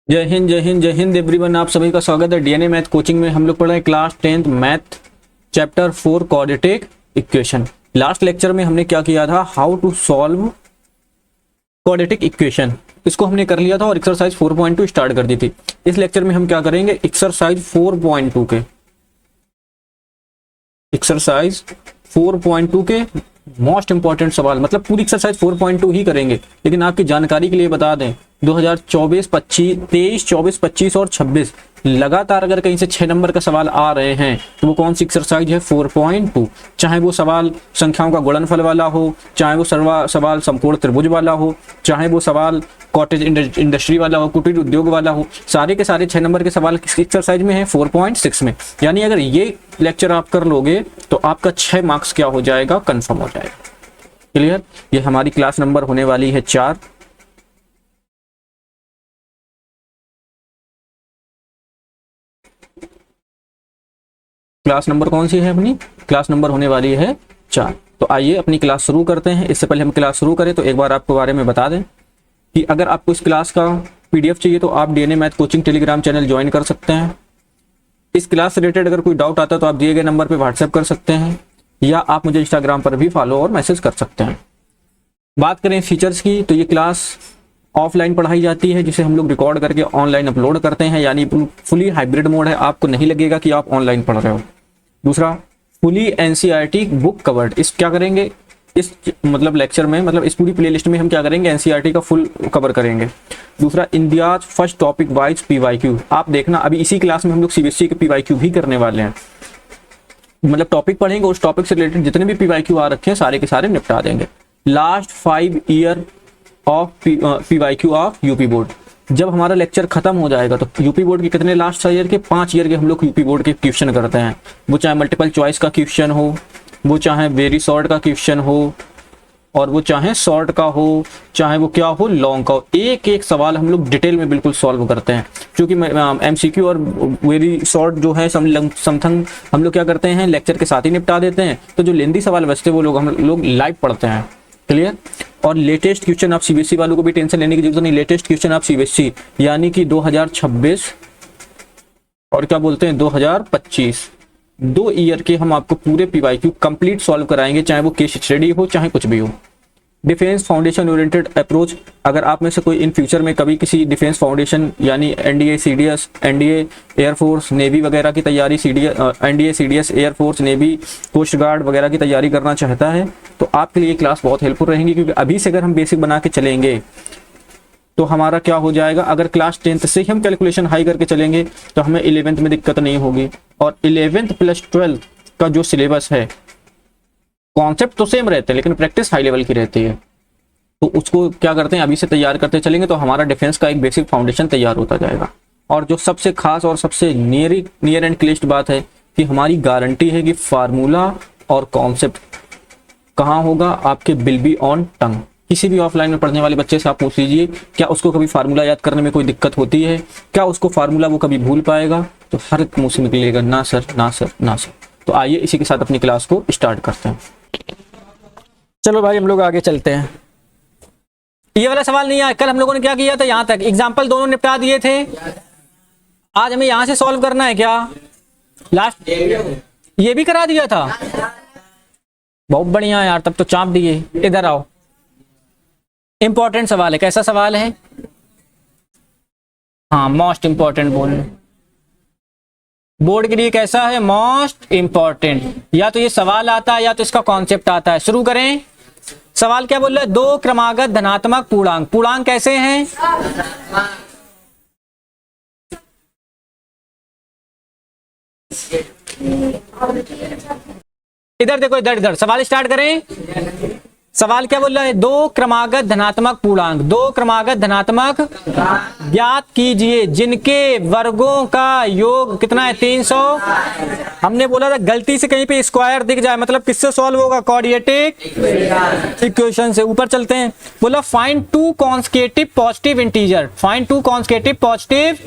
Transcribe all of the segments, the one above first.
जय हिंद जय हिंद जय हिंद एवरीवन। आप सभी का स्वागत है डीएनए मैथ कोचिंग में। हम लोग पढ़ रहे हैं class 10th math chapter 4 quadratic equation. Last lecture में हमने क्या किया था, how to solve quadratic equation, इसको हमने कर लिया था और एक्सरसाइज 4.2 स्टार्ट कर दी थी। इस लेक्चर में हम क्या करेंगे, एक्सरसाइज 4.2 के मोस्ट इंपॉर्टेंट सवाल, मतलब पूरी एक्सरसाइज 4.2 ही करेंगे, लेकिन आपकी जानकारी के लिए बता दें 2024, 23, 24, 25 और 26 लगातार अगर कहीं से 6 नंबर का सवाल आ रहे हैं तो वो कौन सी एक्सरसाइज है, 4.2। चाहे वो सवाल संख्याओं का गुणनफल वाला हो, चाहे वो सवाल समकोण त्रिभुज वाला हो, चाहे वो सवाल कॉटेज इंडस्ट्री वाला हो, कुटीर उद्योग वाला हो, सारे के सारे 6 नंबर के सवाल किस एक्सरसाइज में है, 4.6 में। यानी अगर ये लेक्चर आप कर लोगे तो आपका 6 मार्क्स क्या हो जाएगा, कंफर्म हो जाएगा। क्लियर। ये हमारी क्लास नंबर होने वाली है 4। क्लास नंबर कौन सी है अपनी, क्लास नंबर होने वाली है 4। तो आइए अपनी क्लास शुरू करते हैं। इससे पहले हम क्लास शुरू करें तो एक बार आपके बारे में बता दें कि अगर आपको इस क्लास का पीडीएफ चाहिए तो आप DNA math coaching Telegram channel join कर सकते हैं। इस क्लास से रिलेटेड अगर कोई डाउट आता है तो आप दिए गए नंबर पे व्हाट्सएप कर सकते हैं, या आप मुझे इंस्टाग्राम पर भी फॉलो और मैसेज कर सकते हैं। बात करें फीचर्स की तो ये क्लास ऑफलाइन पढ़ाई जाती है, जिसे हम लोग रिकॉर्ड करके ऑनलाइन अपलोड करते हैं, यानी फुली हाइब्रिड मोड है। आपको नहीं लगेगा कि आप ऑनलाइन पढ़ रहे हो। दूसरा, फुली एनसीईआरटी बुक कवर्ड। इस क्या करेंगे, इस मतलब लेक्चर में, मतलब इस पूरी प्लेलिस्ट में हम क्या करेंगे, एनसीईआरटी का फुल कवर करेंगे। दूसरा, India first topic wise PYQ. आप देखना अभी इसी क्लास में हम लोग सीबीएसई के पीवाईक्यू भी करने वाले हैं। मतलब टॉपिक पढ़ेंगे, उस टॉपिक से रिलेटेड जितने भी पीवाईक्यू आ रखे हैं सारे के सारे निपटा देंगे। Last 5 year of PYQ of UP board. जब हमारा लेक्चर खत्म हो जाएगा तो यूपी बोर्ड के कितने लास्ट ईयर के, 5 ईयर के हम लोग यूपी बोर्ड के क्वेश्चन करते हैं। वो चाहे मल्टीपल चॉइस का क्वेश्चन हो, वो चाहे वेरी शॉर्ट का क्वेश्चन हो, और वो चाहे शॉर्ट का हो, चाहे वो क्या हो, लॉन्ग का हो, एक एक सवाल हम लोग डिटेल में बिल्कुल सॉल्व करते हैं। क्योंकि एमसीक्यू और वेरी शॉर्ट जो है समथिंग हम लोग क्या करते हैं, लेक्चर के साथ ही निपटा देते हैं। तो जो लेंदी सवाल बचते हैं वो लोग हम लोग लाइव पढ़ते हैं। क्लियर। और लेटेस्ट क्वेश्चन आप सीबीएसई वालों को भी टेंशन लेने की जरूरत नहीं। लेटेस्ट क्वेश्चन आप सीबीएसई यानी कि 2026 और क्या बोलते हैं 2025, 2 ईयर के हम आपको पूरे पीवाईक्यू कंप्लीट सॉल्व कराएंगे, चाहे वो केस स्टडी हो चाहे कुछ भी हो। Defence foundation oriented approach. अगर आप में से कोई इन फ्यूचर में कभी किसी डिफेंस फाउंडेशन यानी NDA CDS, NDA air force navy वगैरह की तैयारी, NDA CDS air force navy coast guard वगैरह की तैयारी करना चाहता है तो आपके लिए क्लास बहुत हेल्पफुल रहेंगी। क्योंकि अभी से अगर हम बेसिक बना के चलेंगे तो हमारा क्या हो जाएगा, अगर क्लास 10th से ही हम कैलकुलेशन हाई करके चलेंगे तो हमें 11th में दिक्कत नहीं होगी। और 11th प्लस 12th का जो सिलेबस है, कॉन्सेप्ट तो सेम रहते हैं लेकिन प्रैक्टिस हाई लेवल की रहती है। तो उसको क्या करते हैं, अभी से तैयार करते चलेंगे तो हमारा डिफेंस का एक बेसिक फाउंडेशन तैयार होता जाएगा। और जो सबसे खास और सबसे नियर एंड क्लिष्ट बात है कि हमारी गारंटी है कि फार्मूला और कॉन्सेप्ट कहाँ होगा, आपके विल बी ऑन टंग। किसी भी ऑफलाइन में पढ़ने वाले बच्चे से आप पूछ लीजिए, क्या उसको कभी फार्मूला याद करने में कोई दिक्कत होती है, क्या उसको फार्मूला वो कभी भूल पाएगा, तो हर एक मुंह से निकलेगा ना सर ना सर ना सर। तो आइए इसी के साथ अपनी क्लास को स्टार्ट करते हैं। चलो भाई हम लोग आगे चलते हैं। ये वाला सवाल नहीं आया, कल हम लोगों ने क्या किया था, यहां तक एग्जाम्पल दोनों निपटा दिए थे। आज हमें यहां से सॉल्व करना है क्या, लास्ट ये भी करा दिया था। बहुत बढ़िया यार, तब तो चाप दिए। इधर आओ, इंपॉर्टेंट सवाल है। कैसा सवाल है, हाँ मोस्ट इंपॉर्टेंट बोल, बोर्ड के लिए कैसा है, मोस्ट इंपॉर्टेंट। या तो ये सवाल आता है या तो इसका कॉन्सेप्ट आता है। शुरू करें। सवाल क्या बोल रहा है, 2 क्रमागत धनात्मक पूर्णांक। पूर्णांक कैसे हैं, इधर देखो, इधर इधर सवाल स्टार्ट करें। सवाल क्या बोल रहा है, 2 क्रमागत धनात्मक पूर्णांक। 2 क्रमागत धनात्मक ज्ञात कीजिए जिनके वर्गों का योग कितना है, 300। हमने बोला था गलती से कहीं पे स्क्वायर दिख जाए मतलब किससे सॉल्व होगा, क्वाड्रेटिक इक्वेशन से। ऊपर चलते हैं। बोला find 2 consecutive positive integer. Find 2 consecutive positive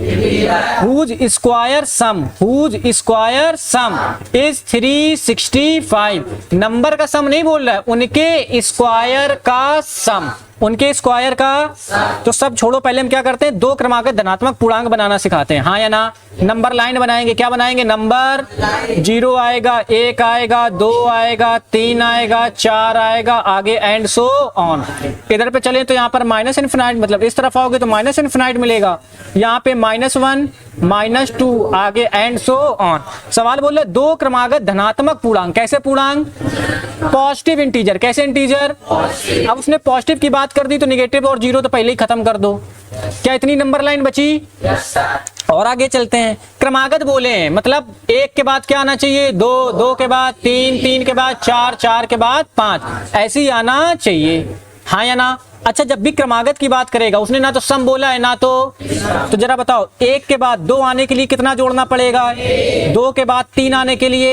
whose square sum, whose square sum is 365। नंबर का सम नहीं बोल रहा है, उनके स्क्वायर का सम। उनके स्क्वायर का। तो सब छोड़ो, पहले हम क्या करते हैं, दो क्रमागत धनात्मक पूर्णांक बनाना सिखाते हैं, हाँ या ना। नंबर लाइन बनाएंगे, क्या बनाएंगे, नंबर 0 आएगा, 1 आएगा, 2 आएगा, 3 आएगा, 4 आएगा, आगे एंड सो ऑन। इधर पे चले तो यहाँ पर माइनस इन्फिनाइट, मतलब इस तरफ आओगे तो माइनस इन्फिनाइट मिलेगा, यहाँ पे -1 -2 आगे एंड सो ऑन। सवाल बोल रहे दो क्रमागत धनात्मक पूर्णांक, कैसे पूर्णांक, पॉजिटिव इंटीजर, कैसे इंटीजर। अब उसने पॉजिटिव की बात कर दी तो निगेटिव और जीरो तो पहले ही खत्म कर दो। क्या इतनी नंबर लाइन बची? और आगे चलते हैं, क्रमागत बोले हैं, मतलब 1 के बाद क्या आना चाहिए, 2, 2 के बाद 3, 3 के बाद 4, 4 के बाद 5, ऐसे ही आना चाहिए, हाँ या ना। अच्छा, जब भी क्रमागत की बात करेगा, उसने ना तो सम बोला है ना तो जरा बताओ, 1 के बाद 2 आने के लिए कितना जोड़ना पड़ेगा, 2 के बाद 3 आने के लिए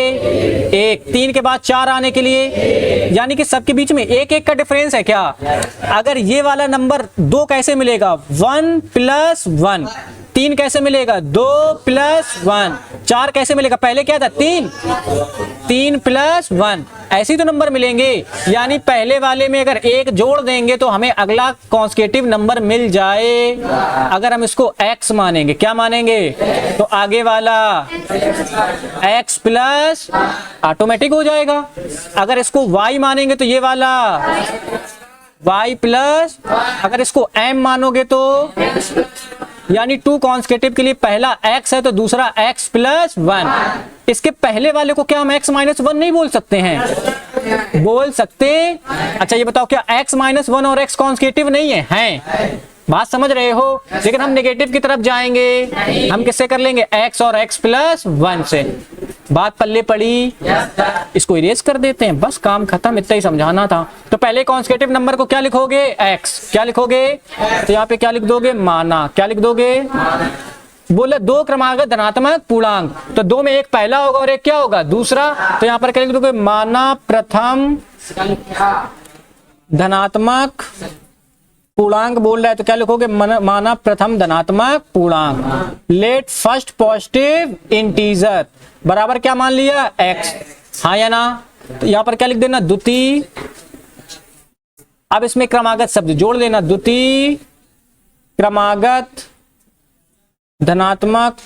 1, 3 के बाद 4 आने के लिए, यानी कि सबके बीच में 1-1 का डिफरेंस है क्या। अगर ये वाला नंबर 2 कैसे मिलेगा, 1 + 1, 3 कैसे मिलेगा, 2 + 1, 4 कैसे मिलेगा, पहले क्या था 3 + 1, ऐसे ही तो नंबर मिलेंगे। यानी पहले वाले में अगर 1 जोड़ देंगे तो हमें अगला कॉन्सेक्यूटिव नंबर मिल जाए। अगर हम इसको x मानेंगे, क्या मानेंगे, तो आगे वाला x प्लस ऑटोमेटिक हो जाएगा। अगर इसको y मानेंगे तो ये वाला y प्लस, अगर इसको m मानोगे तो, यानी 2 कॉन्सेक्यूटिव के लिए पहला x है तो दूसरा x + 1। इसके पहले वाले को क्या हम x - 1 नहीं बोल सकते हैं, बोल सकते। अच्छा ये बताओ, क्या x - 1 और x कॉन्सेक्यूटिव नहीं है, हैं, बात समझ रहे हो। लेकिन हम नेगेटिव की तरफ जाएंगे, हम किससे कर लेंगे, x और x + 1 से। बात पल्ले पड़ी, इसको इरेज कर देते हैं, बस काम खत्म, इतना ही समझाना था। तो पहले कॉन्सेक्यूटिव नंबर को क्या लिखोगे, x, क्या लिखोगे, तो यहाँ पे क्या लिख दोगे, माना, क्या लिख दोगे, बोले दो क्रमागत धनात्मक पूर्णांक, तो 2 में एक पहला होगा और एक क्या होगा, दूसरा। तो यहाँ पर क्या लिख दोगे, माना प्रथम धनात्मक पूर्णांक बोल रहा है, तो क्या लिखोगे, माना प्रथम धनात्मक पूर्णांक। लेट फर्स्ट पॉजिटिव इंटीजर बराबर क्या मान लिया, x, हाँ या ना। तो यहाँ पर क्या लिख देना, द्वितीय, अब इसमें क्रमागत शब्द जोड़ देना, द्वितीय क्रमागत धनात्मक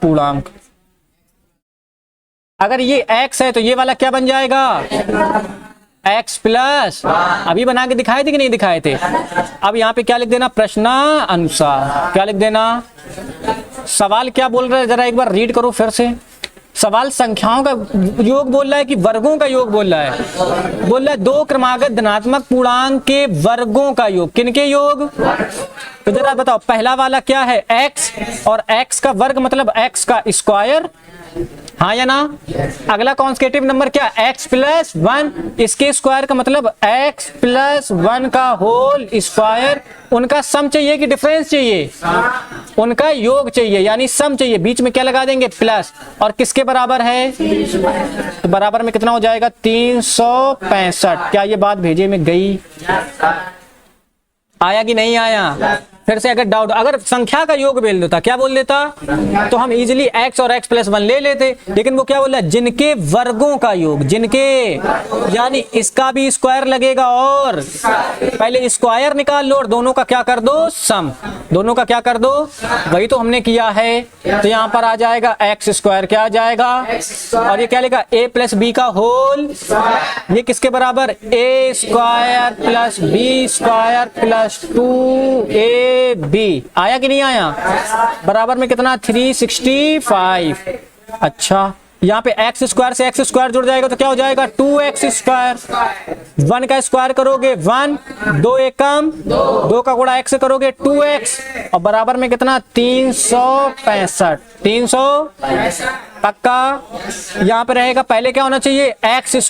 पूर्णांक। अगर ये x है तो ये वाला क्या बन जाएगा, x प्लस, अभी बना के दिखाए थे कि नहीं दिखाए थे। अब यहाँ पे क्या लिख देना, प्रश्नानुसार, क्या लिख देना। सवाल क्या बोल रहा है, जरा एक बार रीड करो फिर से। सवाल संख्याओं का योग बोल रहा है कि वर्गों का योग बोल रहा है, बोल रहा है दो क्रमागत धनात्मक पूर्णांक के वर्गों का योग। किनके योग, तो जरा बताओ, पहला वाला क्या है, x, और x का वर्ग मतलब x का स्क्वायर, हाँ या ना। अगला कॉन्सेक्यूटिव नंबर क्या, x + 1, इसके स्क्वायर का मतलब x + 1 का होल स्क्वायर। उनका सम चाहिए कि डिफरेंस चाहिए, उनका योग चाहिए, यानी सम चाहिए। बीच में क्या लगा देंगे, प्लस, और किसके बराबर है, तो बराबर में कितना हो जाएगा, 365। क्या ये बात भेजे में गई, आया कि नहीं आया। फिर से अगर डाउट, अगर संख्या का योग बोल देता, क्या बोल देता, तो हम इजीली x और x + 1 ले लेते। लेकिन वो क्या बोल रहा है, जिनके वर्गों का योग, जिनके, यानी इसका भी स्क्वायर लगेगा और पहले स्क्वायर निकाल लो और दोनों का क्या कर दो, सम, दोनों का क्या कर दो, वही तो हमने किया है। तो यहाँ पर आ जाएगा x², क्या आ जाएगा, और ये क्या लेगा, a + b का होल, ये किसके बराबर, a² + b² + 2ab। आया कि नहीं आया, बराबर में कितना, 365। अच्छा, यहाँ पे x² से x² जुड़ जाएगा तो क्या हो जाएगा, 2x²। 1 का स्क्वायर करोगे 1, 2 एकम 2 का गुणा x से करोगे 2x, और बराबर में कितना, 365। 300 पक्का। यहाँ पे रहेगा, पहले क्या होना चाहिए, x²,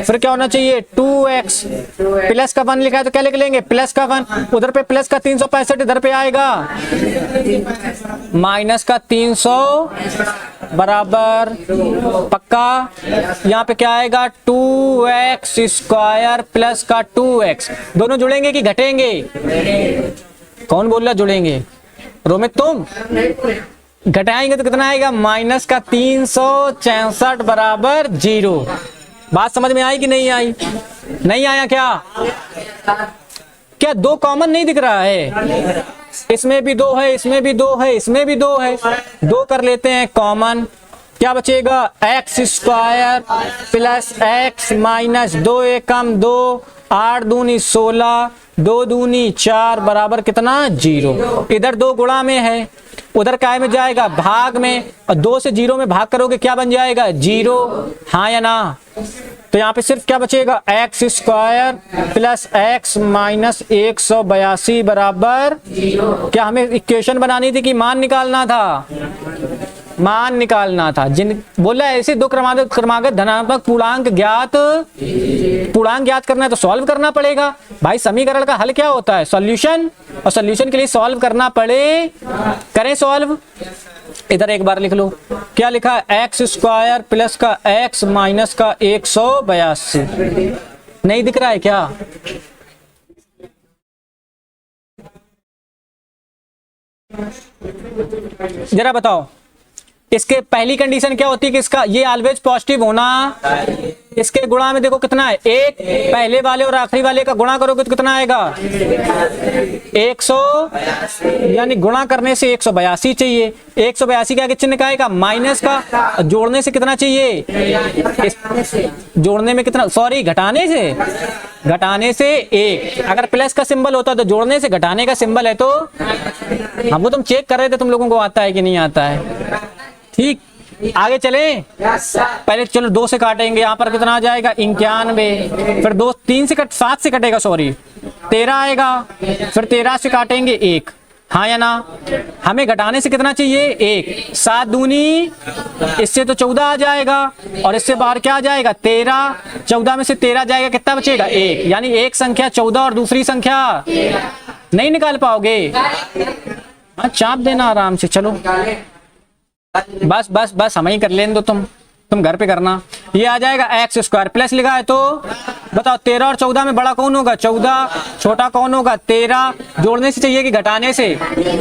फिर क्या होना चाहिए, 2x, प्लस का 1 लिखा है तो क्या लिख लेंगे, प्लस का 1, उधर पे प्लस का 365, इधर पे आएगा माइनस का 300 बराबर, पक्का। यहाँ पे क्या आएगा, 2x² प्लस का 2x, दोनों जुड़ेंगे कि घटेंगे, कौन बोल रहा जुड़ेंगे, रोमित तुम, घटाएंगे तो कितना आएगा, माइनस का 366 बराबर 0। बात समझ में आई कि नहीं आई? नहीं आया क्या? क्या दो कॉमन नहीं दिख रहा है? इसमें भी दो है, इसमें भी दो है, इसमें भी दो है, दो कर लेते हैं कॉमन। क्या बचेगा? X square plus x minus 2 एकम 2, 8 दूनी 16, 2 दूनी 4 बराबर कितना? 0। इधर 2 गुणा में है, उधर काय में जाएगा? भाग में। और 2 से 0 में भाग करोगे क्या बन जाएगा? 0। हाँ या ना? तो यहाँ पे सिर्फ क्या बचेगा? X square plus x minus 182 बराबर। क्या हमें इक्वेशन बनानी थी कि मान निकालना था? मान निकालना था। जिन बोला ऐसे दो क्रमागत धनात्मक पूर्णांक ज्ञात करना है तो सॉल्व करना पड़ेगा भाई। समीकरण का हल क्या होता है? सॉल्यूशन। और सॉल्यूशन के लिए सॉल्व करना पड़े, करें सॉल्व। इधर एक बार लिख लो, क्या लिखा? एक्स स्क्वायर प्लस का एक्स माइनस का 182। नहीं दिख रहा है क्या? जरा बताओ, इसके पहली कंडीशन क्या होती है कि इसका ये ऑलवेज पॉजिटिव होना। इसके गुणा में देखो कितना है? 1। पहले वाले और आखिरी वाले का गुणा करोगे तो कितना आएगा? 100, यानी गुणा करने से 182 चाहिए। 182 के आगे चिन्ह का आएगा? माइनस का। जोड़ने से कितना चाहिए? जोड़ने में कितना, सॉरी घटाने से 1। अगर प्लस का सिंबल होता तो जोड़ने से घटाने का सिंबल है तो हम वो तुम चेक कर रहे थे तुम लोगों को आता है कि नहीं आता है। ठीक, आगे चले। पहले चलो 2 से काटेंगे, यहाँ पर कितना आ जाएगा? 91। फिर 2 3 से 7 से कटेगा, सॉरी 13 आएगा। फिर 13 से काटेंगे 1। हाँ या ना? हमें घटाने से कितना चाहिए? 1। 7 दूनी, इससे तो 14 आ जाएगा और इससे बाहर क्या आ जाएगा? 13। 14 में से 13 जाएगा, कितना बचेगा? 1। यानी एक संख्या 14 और दूसरी संख्या नहीं निकाल पाओगे। हाँ, चाप देना आराम से। चलो बस बस बस हम ही कर लें दो, तुम घर पे करना। ये आ जाएगा एक्स स्क्वायर प्लस लिखा है तो बताओ 13 और 14 में बड़ा कौन होगा? 14। छोटा कौन होगा? 13। जोड़ने से चाहिए कि घटाने से?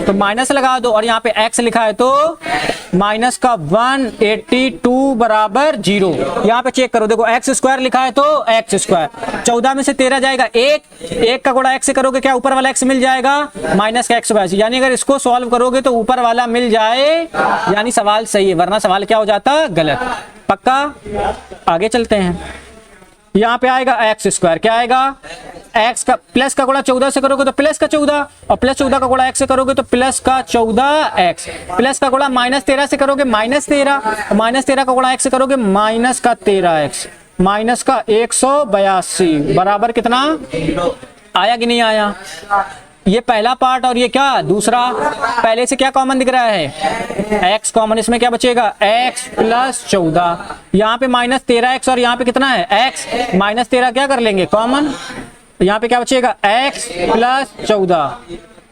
तो माइनस लगा दो। और यहाँ पे एक्स लिखा है तो माइनस का 182 बराबर 0। यहाँ पे चेक करो, देखो एक्स स्क्वायर लिखा है तो एक्स स्क्वायर। 14 में से 13 जाएगा 1 का गुणा एक्स से करोगे क्या ऊपर वाला एक्स मिल जाएगा? माइनस का 182। यानी अगर इसको सॉल्व करोगे तो ऊपर वाला मिल जाए, यानी सवाल सही है, वरना सवाल क्या हो जाता? गलत। पक्का? आगे चलते हैं। यहाँ पे आएगा एक्स स्क्वायर, क्या आएगा? एक्स का प्लस का गुणा 14 से करोगे तो प्लस का 14, और प्लस 14 का गुणा एक्स से करोगे तो प्लस का 14 एक्स। प्लस का गुणा माइनस 13 से करोगे माइनस 13, और माइनस 13 का गुणा एक्स से करोगे माइनस का 13 एक्स। माइनस का 182 बराबर कितना आया कि नहीं आया? ये पहला पार्ट और ये क्या दूसरा। पहले से क्या कॉमन दिख रहा है? x common. इसमें क्या बचेगा? x plus 14। यहाँ पे माइनस 13x और यहाँ पे कितना है? x। माइनस 13 क्या कर लेंगे? कॉमन। यहाँ पे क्या बचेगा? x प्लस 14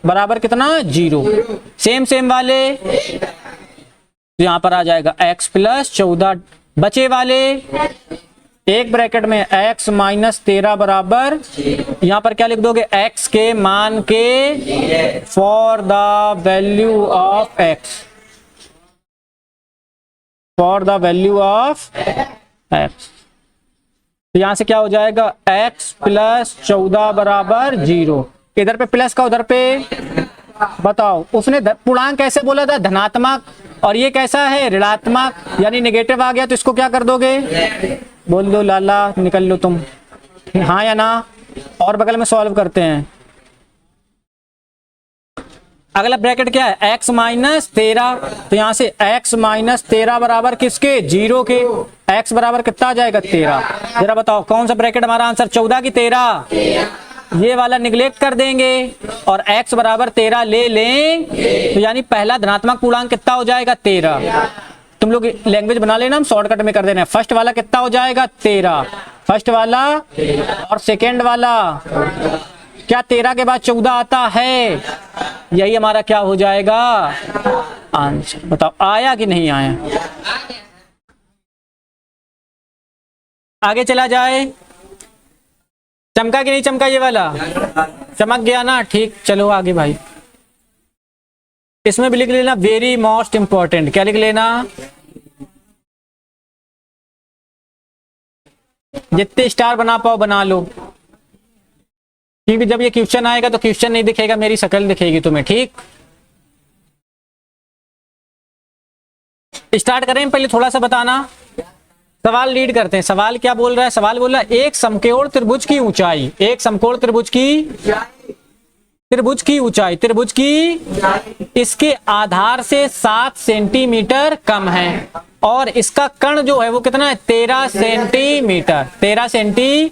बराबर कितना? 0। सेम वाले यहाँ पर आ जाएगा x प्लस 14। बचे वाले एक ब्रैकेट में x माइनस 13 बराबर, यहां पर क्या लिख दोगे? x के मान के for the value of x, for the value of x। यहां से क्या हो जाएगा? x प्लस 14 बराबर 0। इधर पे प्लस का, उधर पे बताओ। उसने पूर्णांक कैसे बोला था? धनात्मक। और ये कैसा है? ऋणात्मक, यानी नेगेटिव आ गया तो इसको क्या कर दोगे? बोल दो लाला, निकल लो तुम। हाँ या ना? और बगल में सॉल्व करते हैं। अगला ब्रैकेट क्या है? x minus 13। तो यहां से x माइनस 13 बराबर किसके? 0 के। x बराबर कितना आ जाएगा? 13। जरा बताओ कौन सा ब्रैकेट हमारा आंसर? 14 की 13। ये वाला निगलेक्ट कर देंगे और x बराबर 13 ले लें तो यानी पहला धनात्मक पूर्णांक कितना हो जाएगा? 13। तुम लोग लैंग्वेज बना लेना, हम शॉर्टकट में कर देना। फर्स्ट वाला कितना हो जाएगा? 13 फर्स्ट वाला। और सेकेंड वाला क्या 13 के बाद 14 आता है? यही हमारा क्या हो जाएगा? आंसर। बताओ आया कि नहीं आया? आगे चला जाए। चमका कि नहीं चमका? ये वाला चमक गया ना? ठीक, चलो आगे भाई। इसमें भी लिख लेना वेरी मोस्ट इंपॉर्टेंट। क्या लिख लेना? जितने स्टार बना पाओ बना लो, क्योंकि जब ये क्वेश्चन आएगा तो क्वेश्चन नहीं दिखेगा, मेरी शक्ल दिखेगी तुम्हें। ठीक, स्टार्ट करें। पहले थोड़ा सा बताना, सवाल रीड करते हैं। सवाल क्या बोल रहा है? सवाल बोल रहा है एक समकोण त्रिभुज की ऊंचाई, एक समकोण त्रिभुज की ऊंचाई, त्रिभुज की इसके आधार से 7 सेंटीमीटर कम है और इसका कर्ण जो है वो कितना है? 13 सेंटीमीटर, 13 सेंटी।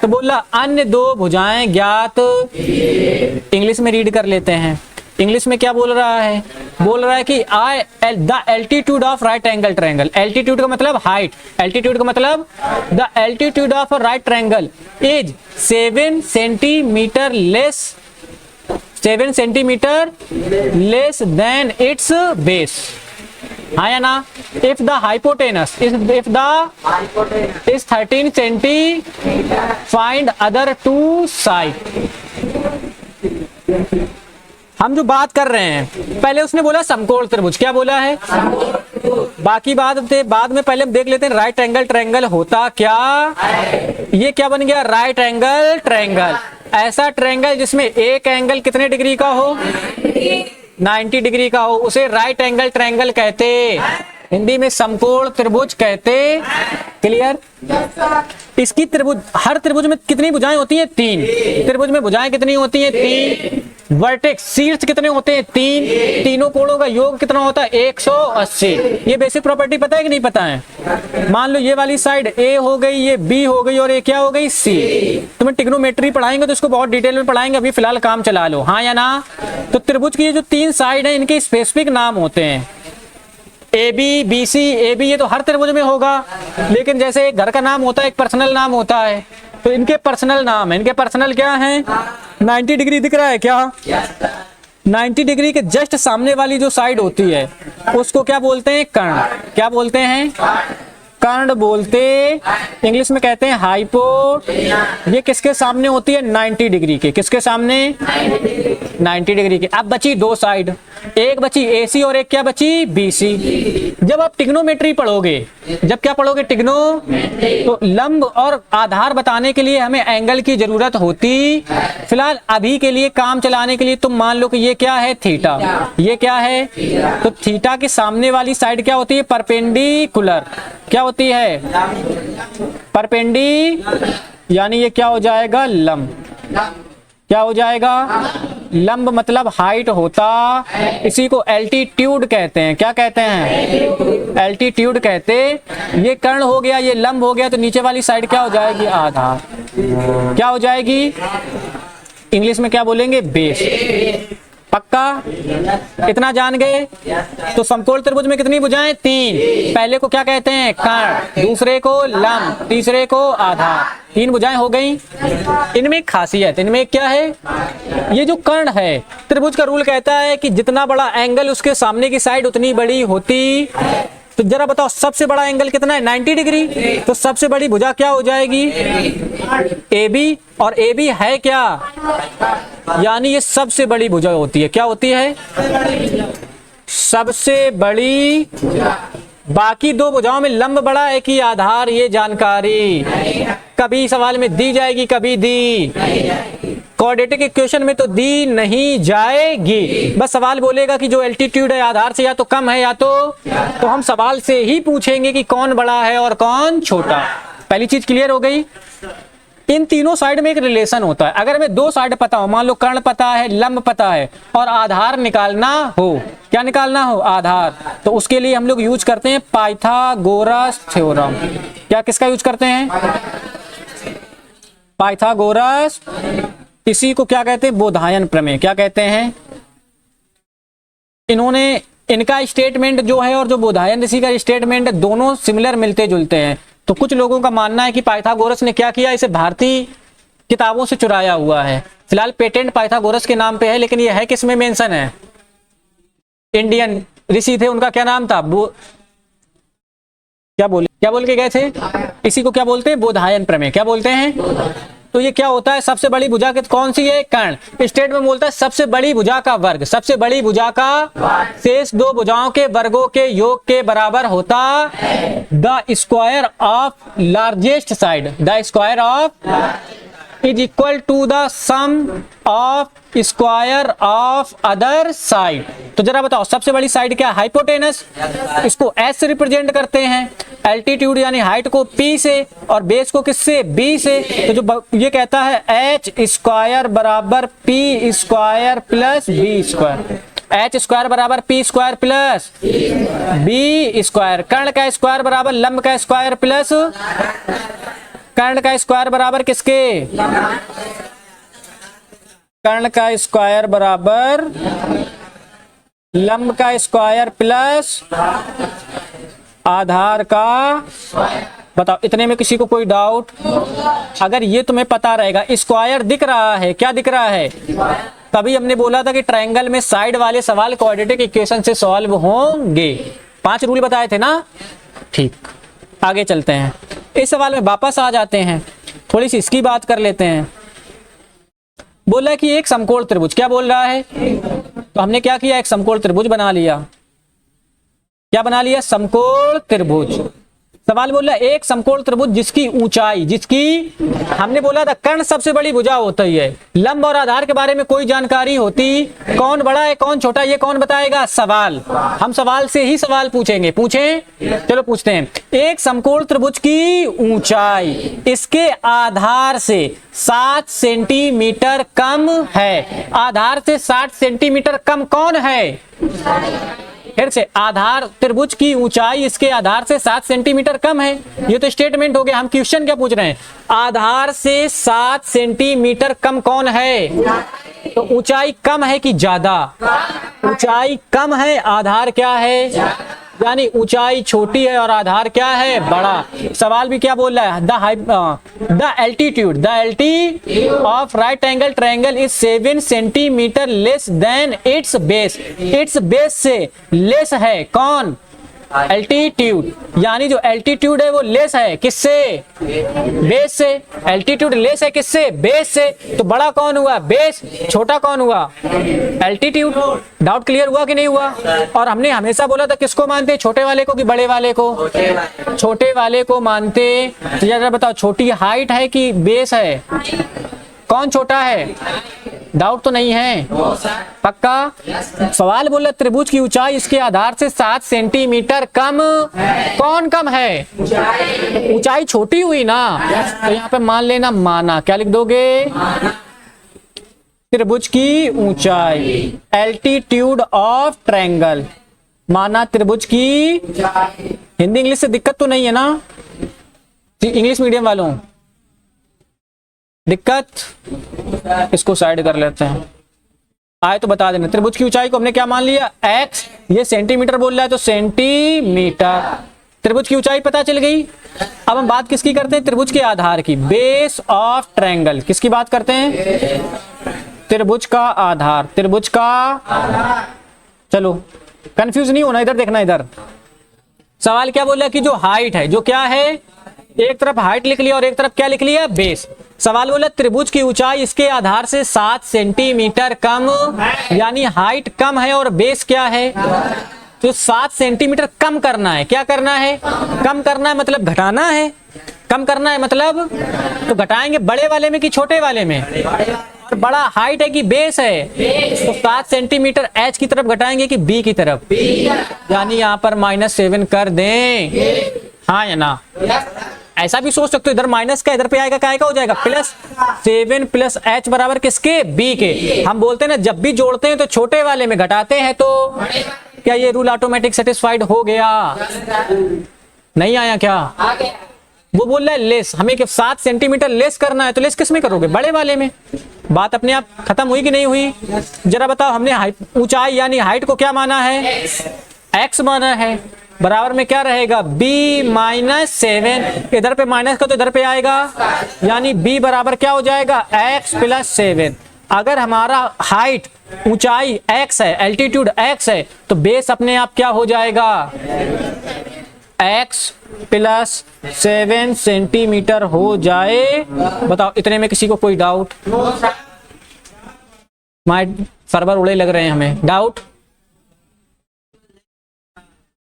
तो बोला अन्य दो भुजाएं ज्ञात। इंग्लिश में रीड कर लेते हैं। इंग्लिश में क्या बोल रहा है? बोल रहा है कि the altitude of right angle triangle. Altitude का मतलब हाइट, एल्टीट्यूड का मतलब the altitude of right triangle is 7 centimetre less, 7 centimetre less than its base. हाँ या ना? If the hypotenuse is 13 centi, find other two side. हम जो बात कर रहे हैं, पहले उसने बोला समकोण त्रिभुज, क्या बोला है? बाकी बाद में पहले हम देख लेते हैं राइट एंगल ट्रायंगल होता क्या। ये क्या बन गया? Right angle triangle. ऐसा ट्रायंगल जिसमें एक एंगल कितने डिग्री का हो? 90 डिग्री का हो, उसे राइट एंगल ट्रायंगल कहते, हिंदी में समकोण त्रिभुज कहते। क्लियर? इसकी त्रिभुज, हर त्रिभुज में कितनी भुजाएं होती हैं? 3। त्रिभुज में भुजाएं कितनी होती हैं? 3। वर्टेक्स, शीर्ष कितने होते हैं? 3। तीनों कोणों का योग कितना होता है? 180। ये बेसिक प्रॉपर्टी पता है कि नहीं पता है? मान लो ये वाली साइड ए हो गई, ये बी हो गई और ये क्या हो गई? सी। तुम्हें ट्रिग्नोमेट्री पढ़ाएंगे तो इसको बहुत डिटेल में पढ़ाएंगे, अभी फिलहाल काम चला लो। हाँ या ना? तो त्रिभुज की ये जो 3 साइड है इनके स्पेसिफिक नाम होते हैं। A B, B C, A B, ये तो हर त्रिभुज में होगा, लेकिन जैसे एक घर का नाम होता है, एक पर्सनल नाम होता है, तो इनके पर्सनल नाम है। इनके पर्सनल क्या है? 90 डिग्री दिख रहा है क्या? 90 डिग्री के जस्ट सामने वाली जो साइड होती है उसको क्या बोलते हैं? कर्ण। क्या बोलते हैं? कर्ण बोलते। इंग्लिश में कहते हैं हाइपो। ये किसके सामने होती है? 90 डिग्री के। किसके सामने? 90 डिग्री के। अब बची 2 साइड, एक बची AC और एक क्या बची? BC। जब आप ट्रिग्नोमेट्री पढ़ोगे, जब क्या पढ़ोगे? ट्रिग्नो, तो लंब और आधार बताने के लिए हमें एंगल की जरूरत होती। फिलहाल अभी के लिए काम चलाने के लिए तुम मान लो कि ये क्या है? थीटा। ये क्या है? तो थीटा के सामने वाली साइड क्या होती है? परपेंडिकुलर। क्या होती है? परपेंडी, यानी ये क्या हो जाएगा? लंब। क्या हो जाएगा? लंब मतलब हाइट होता। इसी को एल्टीट्यूड कहते हैं। क्या कहते हैं? एल्टीट्यूड कहते। ये कर्ण हो गया, ये लंब हो गया, तो नीचे वाली साइड क्या हो जाएगी? आधार। क्या हो जाएगी? इंग्लिश में क्या बोलेंगे? बेस। पक्का? इतना जान गए? तो समकोण त्रिभुज में कितनी भुजाएं? 3। पहले को क्या कहते हैं? कर्ण, दूसरे को लंब, तीसरे को आधार। 3 भुजाएं हो गई। इनमें एक खासियत, इनमें क्या है? ये जो कर्ण है, त्रिभुज का रूल कहता है कि जितना बड़ा एंगल उसके सामने की साइड उतनी बड़ी होती। तो जरा बताओ सबसे बड़ा एंगल कितना है? 90 डिग्री। तो सबसे बड़ी भुजा क्या हो जाएगी? AB। और AB है क्या? यानी ये सबसे बड़ी भुजा होती है। क्या होती है? सबसे बड़ी। बाकी 2 भुजाओं में लंब बड़ा है कि आधार, ये जानकारी कभी सवाल में दी जाएगी, कभी दी क्वाड्रेटिक इक्वेशन में तो दी नहीं जाएगी। बस सवाल बोलेगा कि जो एल्टीट्यूड है आधार से या तो कम है या तो हम सवाल से ही पूछेंगे कि कौन बड़ा है और कौन छोटा। पहली चीज क्लियर हो गई। इन तीनों साइड में एक रिलेशन होता है। अगर हमें 2 साइड पता हो, मान लो कर्ण पता है, लंब पता है और आधार निकालना हो, क्या निकालना हो? आधार, तो उसके लिए हम लोग यूज करते हैं पाइथागोरस थ्योरम। क्या, किसका यूज करते हैं? पाइथागोरस। इसी को क्या कहते हैं? बोधायन प्रमेय। क्या कहते हैं? इन्होंने, इनका स्टेटमेंट जो है और जो बोधायन ऋषि का स्टेटमेंट, दोनों सिमिलर, मिलते जुलते हैं। तो कुछ लोगों का मानना है कि पाइथागोरस ने क्या किया? इसे भारतीय किताबों से चुराया हुआ है। फिलहाल पेटेंट पाइथागोरस के नाम पे है, लेकिन यह है किसमें मेंशन है? इंडियन ऋषि थे, उनका क्या नाम था? क्या बोल के गए थे? इसी को क्या बोलते हैं? बोधायन प्रमेय। क्या बोलते हैं? तो ये क्या होता है, सबसे बड़ी भुजा कौन सी है, कर्ण। स्टेट में बोलता है सबसे बड़ी भुजा का वर्ग, सबसे बड़ी भुजा का शेष दो भुजाओं के वर्गों के योग के बराबर होता the square of largest side, the square of is equal to the sum of square of other side. तो जरा बताओ सबसे बड़ी साइड क्या है, हाइपोटेनस, इसको एस से रिप्रेजेंट करते हैं, एल्टीट्यूड यानी हाइट को P से और बेस को किससे, B से। तो जो ये कहता है एच स्क्वायर बराबर P square plus B square, H square बराबर P square plus B square, कर्ण का स्क्वायर बराबर लंब का स्क्वायर प्लस कर्ण का स्क्वायर बराबर किसके, कर्ण का स्क्वायर बराबर लंब का स्क्वायर प्लस आधार का। बताओ इतने में किसी को कोई डाउट? अगर ये तुम्हें पता रहेगा, स्क्वायर दिख रहा है, क्या दिख रहा है, तभी हमने बोला था कि ट्रायंगल में साइड वाले सवाल क्वाड्रेटिक इक्वेशन से सॉल्व होंगे। 5 रूल बताए थे ना। ठीक, आगे चलते हैं, इस सवाल में वापस आ जाते हैं, थोड़ी सी इसकी बात कर लेते हैं। बोला कि एक समकोण त्रिभुज, क्या बोल रहा है, तो हमने क्या किया, एक समकोण त्रिभुज बना लिया। क्या बना लिया, समकोण त्रिभुज। सवाल बोल रहा है एक समकोण त्रिभुज जिसकी ऊंचाई, जिसकी हमने बोला था कर्ण सबसे बड़ी भुजा होती है, लंब और आधार के बारे में कोई जानकारी होती, कौन बड़ा है कौन छोटा ये कौन बताएगा, सवाल। हम सवाल से ही सवाल पूछेंगे, पूछें, चलो पूछते हैं। एक समकोण त्रिभुज की ऊंचाई इसके आधार से 7 सेंटीमीटर कम है। आधार से 60 सेंटीमीटर कम कौन है, फिर से, आधार त्रिभुज की ऊंचाई इसके आधार से 7 सेंटीमीटर कम है। ये तो स्टेटमेंट हो गया। हम क्वेश्चन क्या पूछ रहे हैं, आधार से 7 सेंटीमीटर कम कौन है, तो ऊंचाई कम है कि ज्यादा, ऊंचाई कम है, आधार क्या है, यानी ऊंचाई छोटी है और आधार क्या है, बड़ा। सवाल भी क्या बोल रहा है, the altitude of right angle triangle is 7 centimetre less than its base. It's base से लेस है कौन, एल्टीट्यूड, यानी जो एल्टीट्यूड है वो लेस है किससे, बेस से। एल्टीट्यूड लेस है किससे, बेस से। तो बड़ा कौन हुआ, बेस, छोटा कौन हुआ, एल्टीट्यूड। डाउट क्लियर हुआ कि नहीं हुआ? और हमने हमेशा बोला था किसको मानते, छोटे वाले को कि बड़े वाले को, छोटे वाले को मानते। तो जरा बताओ छोटी हाइट है कि बेस है, कौन छोटा है, डाउट तो नहीं है, पक्का। सवाल बोला त्रिभुज की ऊंचाई इसके आधार से 7 सेंटीमीटर कम, कौन कम है, ऊंचाई छोटी हुई ना, तो यहाँ पे मान लेना माना, क्या लिख दोगे, त्रिभुज की ऊंचाई, एल्टीट्यूड ऑफ ट्रायंगल, माना त्रिभुज की। हिंदी इंग्लिश से दिक्कत तो नहीं है ना, इंग्लिश मीडियम वालों दिक्कत, इसको साइड कर लेते हैं। आए तो बता देना, त्रिभुज की ऊंचाई को हमने क्या मान लिया, x, ये सेंटीमीटर बोल रहा है तो सेंटीमीटर, त्रिभुज की ऊंचाई पता चल गई। अब हम बात किसकी करते हैं, त्रिभुज के आधार की, बेस ऑफ ट्रायंगल, किसकी बात करते हैं, त्रिभुज का आधार, त्रिभुज का। चलो कंफ्यूज नहीं होना, इधर देखना, इधर सवाल क्या बोल रहा है कि जो हाइट है, जो क्या है, एक तरफ हाइट लिख लिया और एक तरफ क्या लिख लिया, बेस। सवाल बोला त्रिभुज की ऊंचाई इसके आधार से 7 सेंटीमीटर कम, यानी हाइट कम है और बेस क्या है, तो 7 सेंटीमीटर कम करना है। क्या करना है, कम करना है मतलब घटाना है, कम करना है मतलब, तो घटाएंगे बड़े वाले में कि छोटे वाले में, बड़ा हाइट है कि बेस है, तो 7 सेंटीमीटर एच की तरफ घटाएंगे कि बी की तरफ, यानी यहाँ पर -7 कर दें, हाँ या ना। ऐसा भी सोच सकते हो, इधर माइनस का इधर पे आएगा, क्या आएगा, हो जाएगा +7 + h बराबर किसके, b के। हम बोलते हैं ना जब भी जोड़ते हैं तो छोटे वाले में घटाते हैं, तो क्या ये रूल ऑटोमेटिक सेटिस्फाइड हो गया, नहीं आया क्या? वो बोल रहा है लेस, हमें 7 सेंटीमीटर लेस करना है, तो लेस किस में करोगे, बड़े वाले में। बात अपने आप खत्म हुई कि नहीं हुई? जरा बताओ, हमने ऊंचाई यानी हाइट को क्या माना है, x माना है, बराबर में क्या रहेगा, b -7, इधर पे माइनस का तो इधर पे आएगा, यानी b बराबर क्या हो जाएगा, x + 7। अगर हमारा हाइट ऊंचाई x है, एल्टीट्यूड x है, तो बेस अपने आप क्या हो जाएगा, x प्लस 7 सेंटीमीटर हो जाए। बताओ इतने में किसी को कोई डाउट? माय सर्वर उड़े लग रहे हैं हमें। डाउट?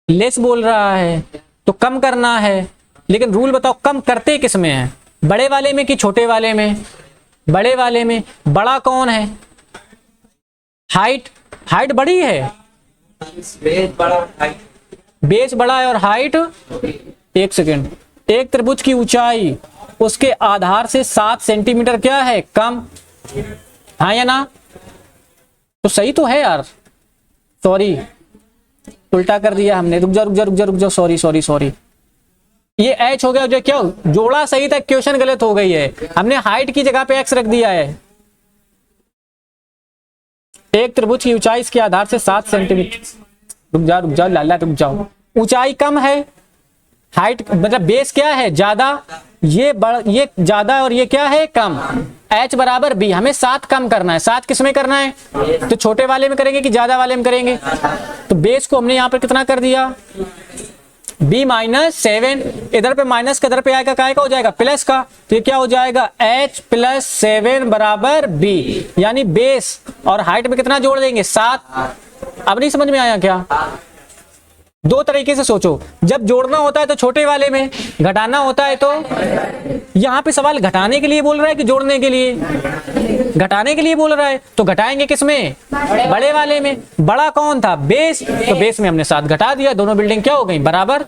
लेस बोल रहा है तो कम करना है, लेकिन रूल बताओ कम करते किस में है? बड़े वाले में कि छोटे वाले में? बड़े वाले में। बड़ा कौन है? हाइट। हाइट बड़ी है, बेस बड़ा है और हाइट। एक सेकेंड, एक त्रिभुज की ऊंचाई उसके आधार से 7 सेंटीमीटर क्या है? कम। हाँ या ना? तो सही तो है यार। सॉरी उल्टा कर दिया हमने। रुक जा रुक जा रुक जा रुक जा, सॉरी सॉरी सॉरी। ये एच हो गया जो, क्या जोड़ा सही था, क्वेश्चन गलत हो गई है। हमने हाइट की जगह पे एक्स रख दिया है। एक त्रिभुज की ऊंचाई इसके आधार से 7 सेंटीमीटर। रुक जाओ लाला रुक जाओ। ऊंचाई कम है, हाइट मतलब बेस क्या है? ज्यादा। ये ज्यादा और ये क्या है? कम। h बराबर b। हमें 7 कम करना है। 7 किस में करना है? तो छोटे वाले में करेंगे कि ज्यादा वाले में करेंगे? तो बेस को हमने यहाँ पर कितना कर दिया? b minus 7। इधर पे माइनस का इधर पे आएगा, काय का हो जाएगा? प्लस का। तो ये क्या हो जाएगा? h प्लस 7 बराबर b, यानी बेस और हाइट में कितना जोड़ देंगे? 7। अब नहीं समझ में आया क्या? दो तरीके से सोचो, जब जोड़ना होता है तो छोटे वाले में, घटाना होता है तो यहाँ पे सवाल घटाने के लिए बोल रहा है कि जोड़ने के लिए? घटाने के लिए बोल रहा है, तो घटाएंगे किस में? बड़े वाले में। बड़ा कौन था? बेस। तो बेस में हमने 7 घटा दिया, दोनों बिल्डिंग क्या हो गई? बराबर।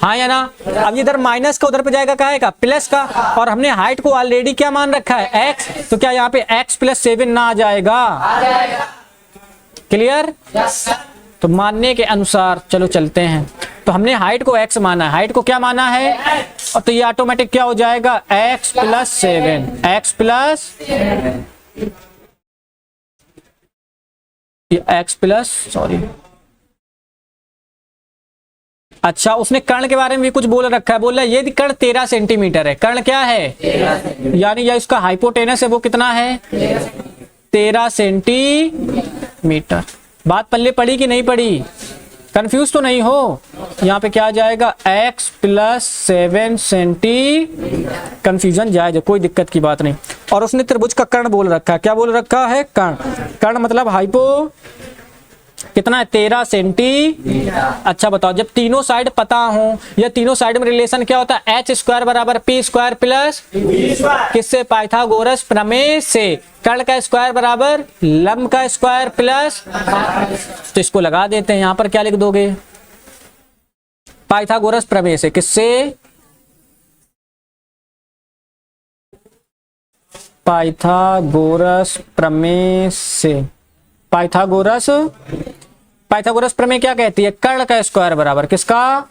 हाँ या ना? अब इधर माइनस का उधर पे जाएगा क्या आएगा? प्लस का। और हमने हाइट को ऑलरेडी क्या मान रखा है? x। तो क्या यहाँ पे x प्लस 7 ना आ जाएगा? क्लियर? तो मानने के अनुसार चलो चलते हैं। तो हमने हाइट को x माना है, हाइट को क्या माना है? और तो ये ऑटोमेटिक क्या हो जाएगा? x plus 7। x plus x plus sorry. अच्छा, उसने कर्ण के बारे में भी कुछ बोल रखा है। बोल रहा है ये कर्ण 13 सेंटीमीटर है। कर्ण क्या है? यानी या इसका हाइपोटेनस है वो कितना है? 13 सेंटीमीटर। बात पल्ले पड़ी कि नहीं पड़ी? कंफ्यूज तो नहीं हो? यहाँ पे क्या आ जाएगा? x plus 7 senti. कंफ्यूजन जायज है, कोई दिक्कत की बात नहीं। और उसने त्रिभुज का कर्ण बोल रखा है। क्या बोल रखा है? कर्ण। कर्ण मतलब हाइपो कितना है? 13 सेंटी। अच्छा बताओ, जब तीनों साइड पता हो या तीनों साइड में रिलेशन क्या होता है? h स्क्वायर बराबर p स्क्वायर प्लस किससे? पाइथागोरस प्रमेय से। कर्ण का स्क्वायर बराबर लंब का स्क्वायर प्लस, तो इसको लगा देते हैं। यहां पर क्या लिख दोगे? पाइथागोरस प्रमेय से। किससे? पाइथागोरस प्रमेय से। पाइथागोरस प्रमेय क्या कहती है? कर्ण का स्क्वायर बराबर किसका?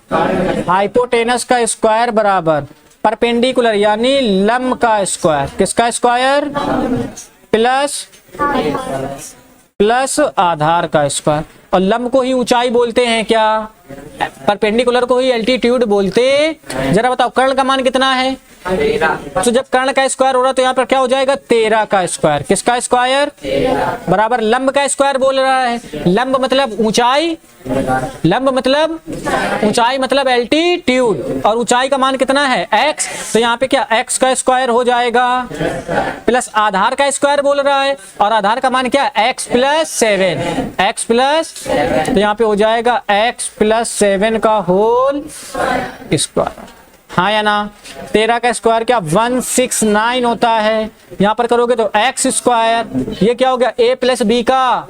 हाइपोटेनस का स्क्वायर बराबर परपेंडिकुलर यानी लंब का स्क्वायर। किसका स्क्वायर? प्लस आधार का स्क्वायर। और लंब को ही ऊंचाई बोलते हैं क्या? परपेंडिकुलर को ही एल्टीट्यूड बोलते। जरा बताओ कर्ण का मान कितना है? तो जब कर्ण का स्क्वायर हो रहा तो यहाँ पर क्या हो जाएगा? 13 का स्क्वायर। किसका स्क्वायर? बराबर लंब का स्क्वायर बोल रहा है। लंब मतलब ऊंचाई, लंब मतलब ऊंचाई मतलब एल्टीट्यूड। और ऊंचाई का मान कितना है? x। तो यहाँ पे क्या x का स्क्वायर हो जाएगा प्लस आधार का स्क्वायर बोल रहा है। और आधार का मान क्या है? x plus 7। x प्लस, तो यहाँ पे हो जाएगा x प्लस 7 का होल स्क्वायर। हाँ या ना? 13 का स्क्वायर क्या? 169 होता है। यहाँ पर करोगे तो x स्क्वायर, ये क्या हो गया? a प्लस बी का।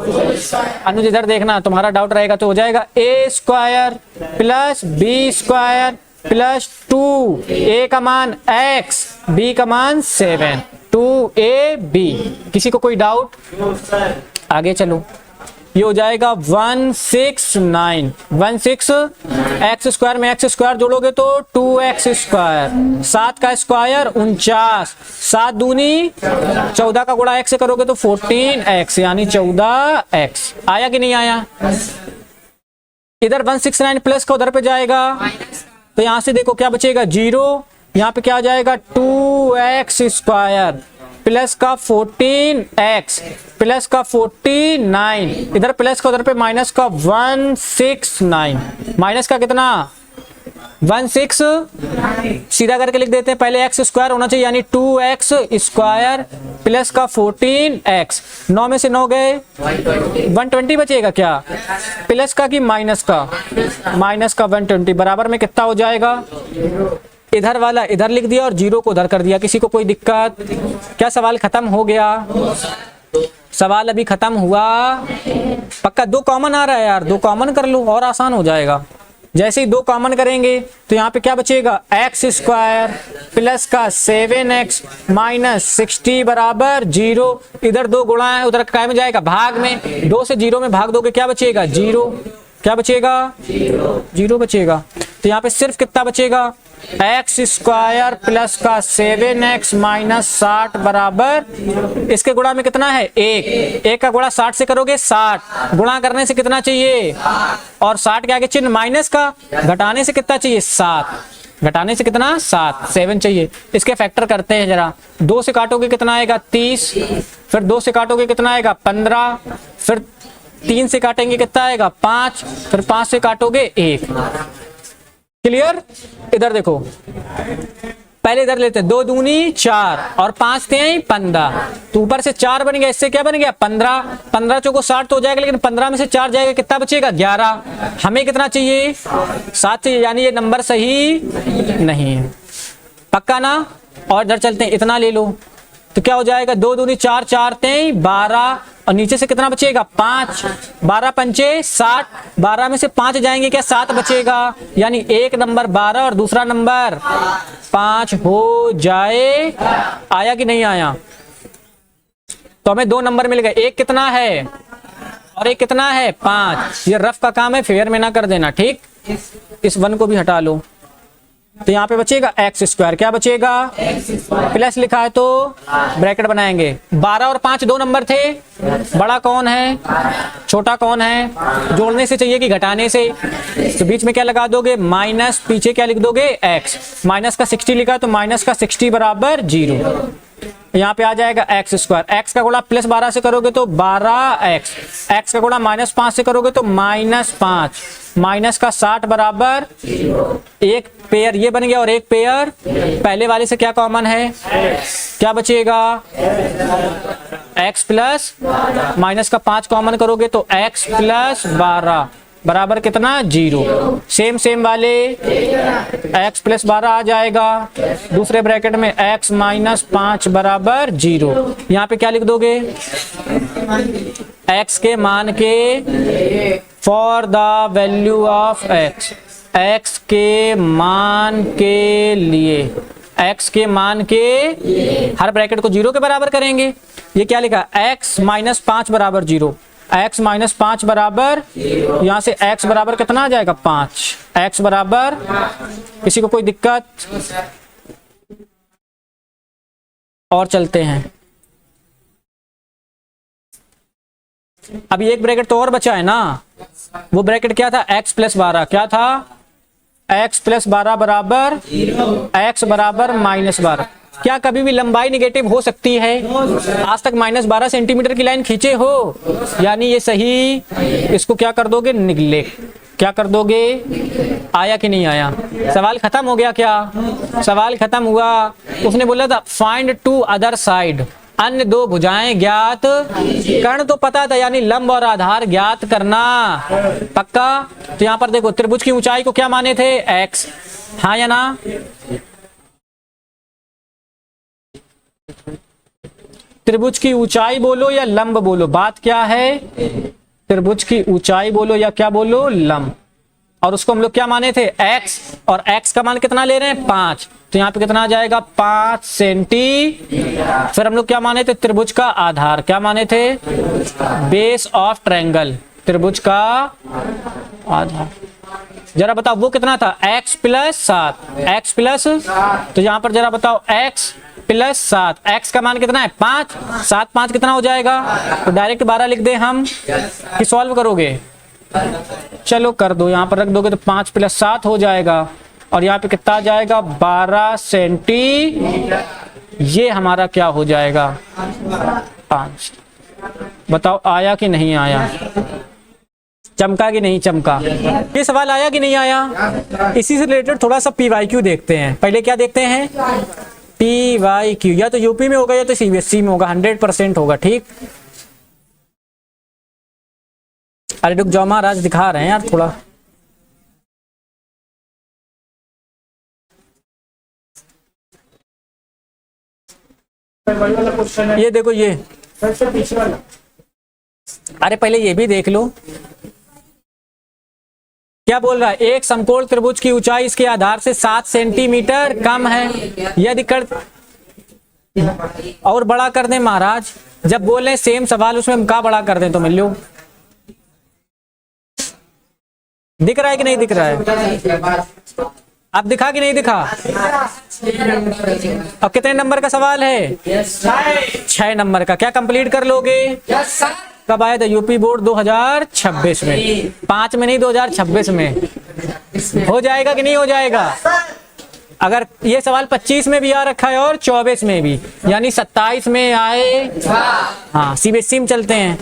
अनुज इधर देखना, तुम्हारा डाउट रहेगा तो हो जाएगा a square plus b square plus 2a का मान x, b का मान 7, 2ab। किसी को कोई डाउट? आगे चलो, ये हो जाएगा 169। 16 एक्स स्क्वायर में एक्स स्क्वायर जोड़ोगे तो 2x स्क्वायर। 7 का स्क्वायर 49, 7 दूनी 14 का गुणा x से करोगे तो 14x यानी 14x। आया कि नहीं आया? इधर 169 प्लस का उधर पे जाएगा तो यहां से देखो क्या बचेगा? 0। यहाँ पे क्या आ जाएगा? 2x स्क्वायर प्लस का 14x प्लस का 49। इधर प्लस का उधर पे माइनस का 169। माइनस का कितना? 16 सीधा करके लिख देते हैं, पहले एक्स स्क्वायर होना चाहिए यानी 2x स्क्वायर प्लस का 14x, 9 में से 9 गए 120 बचेगा क्या, प्लस का कि माइनस का, माइनस का 120 बराबर में कितना हो जाएगा, इधर वाला इधर लिख दिया और जीरो को उधर कर दिया। किसी को कोई दिक्कत, क्या सवाल खत्म हो गया, सवाल अभी खत्म हुआ, पक्का। 2 कॉमन आ रहा है यार, 2 कॉमन कर लो और आसान हो जाएगा। जैसे ही 2 कॉमन करेंगे तो यहाँ पे क्या बचेगा, एक्स स्क्वायर प्लस का 7x माइनस 60 बराबर 0। इधर 2 गुणा है, उधर काय में जाएगा, भाग में, 2 से 0 में भाग दोगे क्या बचेगा, 0। क्या बचेगा, 0 बचेगा। तो यहाँ पे सिर्फ कितना बचेगा, एक्स स्क्वायर प्लस का 7x माइनस 60 बराबर, इसके गुणा में कितना है 1, 1 का गुणा 60 से करोगे 60, गुणा करने से कितना चाहिए, और 60 के आगे चिन्ह माइनस का, घटाने से कितना चाहिए 7, घटाने से कितना 7, 7 चाहिए। इसके फैक्टर करते हैं जरा, 2 से काटोगे कितना आएगा 30, फिर 2 से काटोगे कितना आएगा 15, फिर 3 से काटेंगे कितना आएगा 5, फिर 5 से काटोगे 1। क्लियर। इधर देखो, पहले इधर लेते हैं, 2 दूनी 4 और 5 थे 15, तो ऊपर से 4 बन गया, इससे क्या बन गया 15, 15 चौको 60 तो हो जाएगा, लेकिन 15 में से 4 जाएगा, कितना बचेगा 11। हमें कितना चाहिए 7 चाहिए, यानी ये नंबर सही नहीं है, पक्का ना। और इधर चलते हैं, इतना ले लो तो क्या हो जाएगा, 2 दूनी 4, 4 थे 12 और नीचे से कितना बचेगा 5, 12 पंचे 60, 12 में से 5 जाएंगे क्या 7 बचेगा, यानी एक नंबर 12 और दूसरा नंबर 5 हो जाए। आया कि नहीं आया, तो हमें 2 नंबर मिल गए, एक कितना है और एक कितना है 5। ये रफ का काम है, फेयर में ना कर देना, ठीक। इस 1 को भी हटा लो, तो यहाँ पे बचेगा एक्स स्क्वायर, क्या बचेगा प्लस लिखा है तो ब्रैकेट बनाएंगे। 12 और 5 2 नंबर थे, बड़ा कौन है छोटा कौन है, जोड़ने से चाहिए कि घटाने से, तो बीच में क्या लगा दोगे माइनस, पीछे क्या लिख दोगे एक्स, माइनस का 60 लिखा है तो माइनस का 60 बराबर 0। यहाँ पे आ जाएगा एक्स स्क्वायर, एक्स का गुणा प्लस 12 से करोगे तो 12x, एक्स का गुणा माइनस 5 से करोगे तो माइनस 5, माइनस का 60 बराबर, एक पेयर ये बन गया और एक पेयर पहले वाले से क्या कॉमन है, क्या बचेगा x प्लस माइनस का 5 कॉमन करोगे तो x प्लस 12 बराबर कितना 0। सेम सेम वाले x प्लस 12 आ जाएगा, दूसरे ब्रैकेट में x माइनस 5 बराबर 0। यहाँ पे क्या लिख दोगे, x के मान के for the value of x, x के मान के लिए, x के मान के हर ब्रैकेट को 0 के बराबर करेंगे। ये क्या लिखा x माइनस 5 बराबर 0, x माइनस 5 बराबर, यहाँ से x बराबर कितना आ जाएगा 5, x बराबर, किसी को कोई दिक्कत। और चलते हैं, अभी एक ब्रैकेट तो और बचा है ना, वो ब्रैकेट क्या था x प्लस 12, क्या था x प्लस 12 बराबर x बराबर माइनस 12। क्या कभी भी लंबाई निगेटिव हो सकती है, आज तक माइनस 12 सेंटीमीटर की लाइन खींचे हो, यानी ये सही, इसको क्या कर दोगे निगलेक्ट, क्या कर दोगे, आया कि नहीं आया, सवाल खत्म हो गया क्या, सवाल खत्म हुआ। उसने बोला था फाइंड 2 अदर साइड, अन्य 2 भुजाएं ज्ञात, कर्ण तो पता था यानी लंब और आधार ज्ञात करना, पक्का। तो यहाँ पर देखो त्रिभुज की ऊंचाई को क्या माने थे x, हाँ या ना, त्रिभुज की ऊंचाई बोलो या लंब बोलो, बात क्या है, त्रिभुज की ऊंचाई बोलो या क्या बोलो लंब, और उसको हम लोग क्या माने थे x, और x का मान कितना ले रहे हैं 5, तो यहाँ पे कितना आ जाएगा 5 सेंटी। फिर हम लोग क्या माने थे त्रिभुज का आधार, क्या माने थे बेस ऑफ ट्रायंगल, त्रिभुज का आधार। जरा बताओ वो कितना था x प्लस 7, x प्लस, तो यहाँ पर जरा बताओ x प्लस 7, x का मान कितना है 5, 7 5 कितना हो जाएगा, तो डायरेक्ट 12 लिख दे हम कि सॉल्व करोगे, चलो कर दो, यहाँ पर रख दोगे तो 5 प्लस 7 हो जाएगा, और यहाँ पे कितना आ जाएगा 12 सेंटी, ये हमारा क्या हो जाएगा 5। बताओ आया कि नहीं आया, चमका कि नहीं चमका? ये सवाल आया कि नहीं आया? इसी से रिलेटेड थोड़ा सा PYQ देखते हैं। पहले क्या देखते हैं? PYQ, या तो यूपी में होगा या तो CBSE में होगा, 100% होगा। ठीक, अरे रुक जाओ महाराज, दिखा रहे हैं यार थोड़ा। ये देखो ये, अरे पहले ये भी देख लो क्या बोल रहा है। एक समकोण त्रिभुज की ऊंचाई इसके आधार से 7 सेंटीमीटर कम है यदि कर, और बड़ा कर दें महाराज। जब बोल रहे सेम सवाल उसमें हम क्या बड़ा कर दें तो मिल लो। दिख रहा है कि नहीं दिख रहा है? अब दिखा कि नहीं दिखा? अब कितने नंबर का सवाल है? 6 नंबर का। क्या कंप्लीट कर लोगे? कब आया था यूपी बोर्ड? 2026 में। 5 में नहीं, 2026 में। हो जाएगा कि नहीं हो जाएगा? अगर ये सवाल 25 में भी आ रखा है और 24 में भी, यानी 27 में आए। हाँ, CBSE में चलते हैं।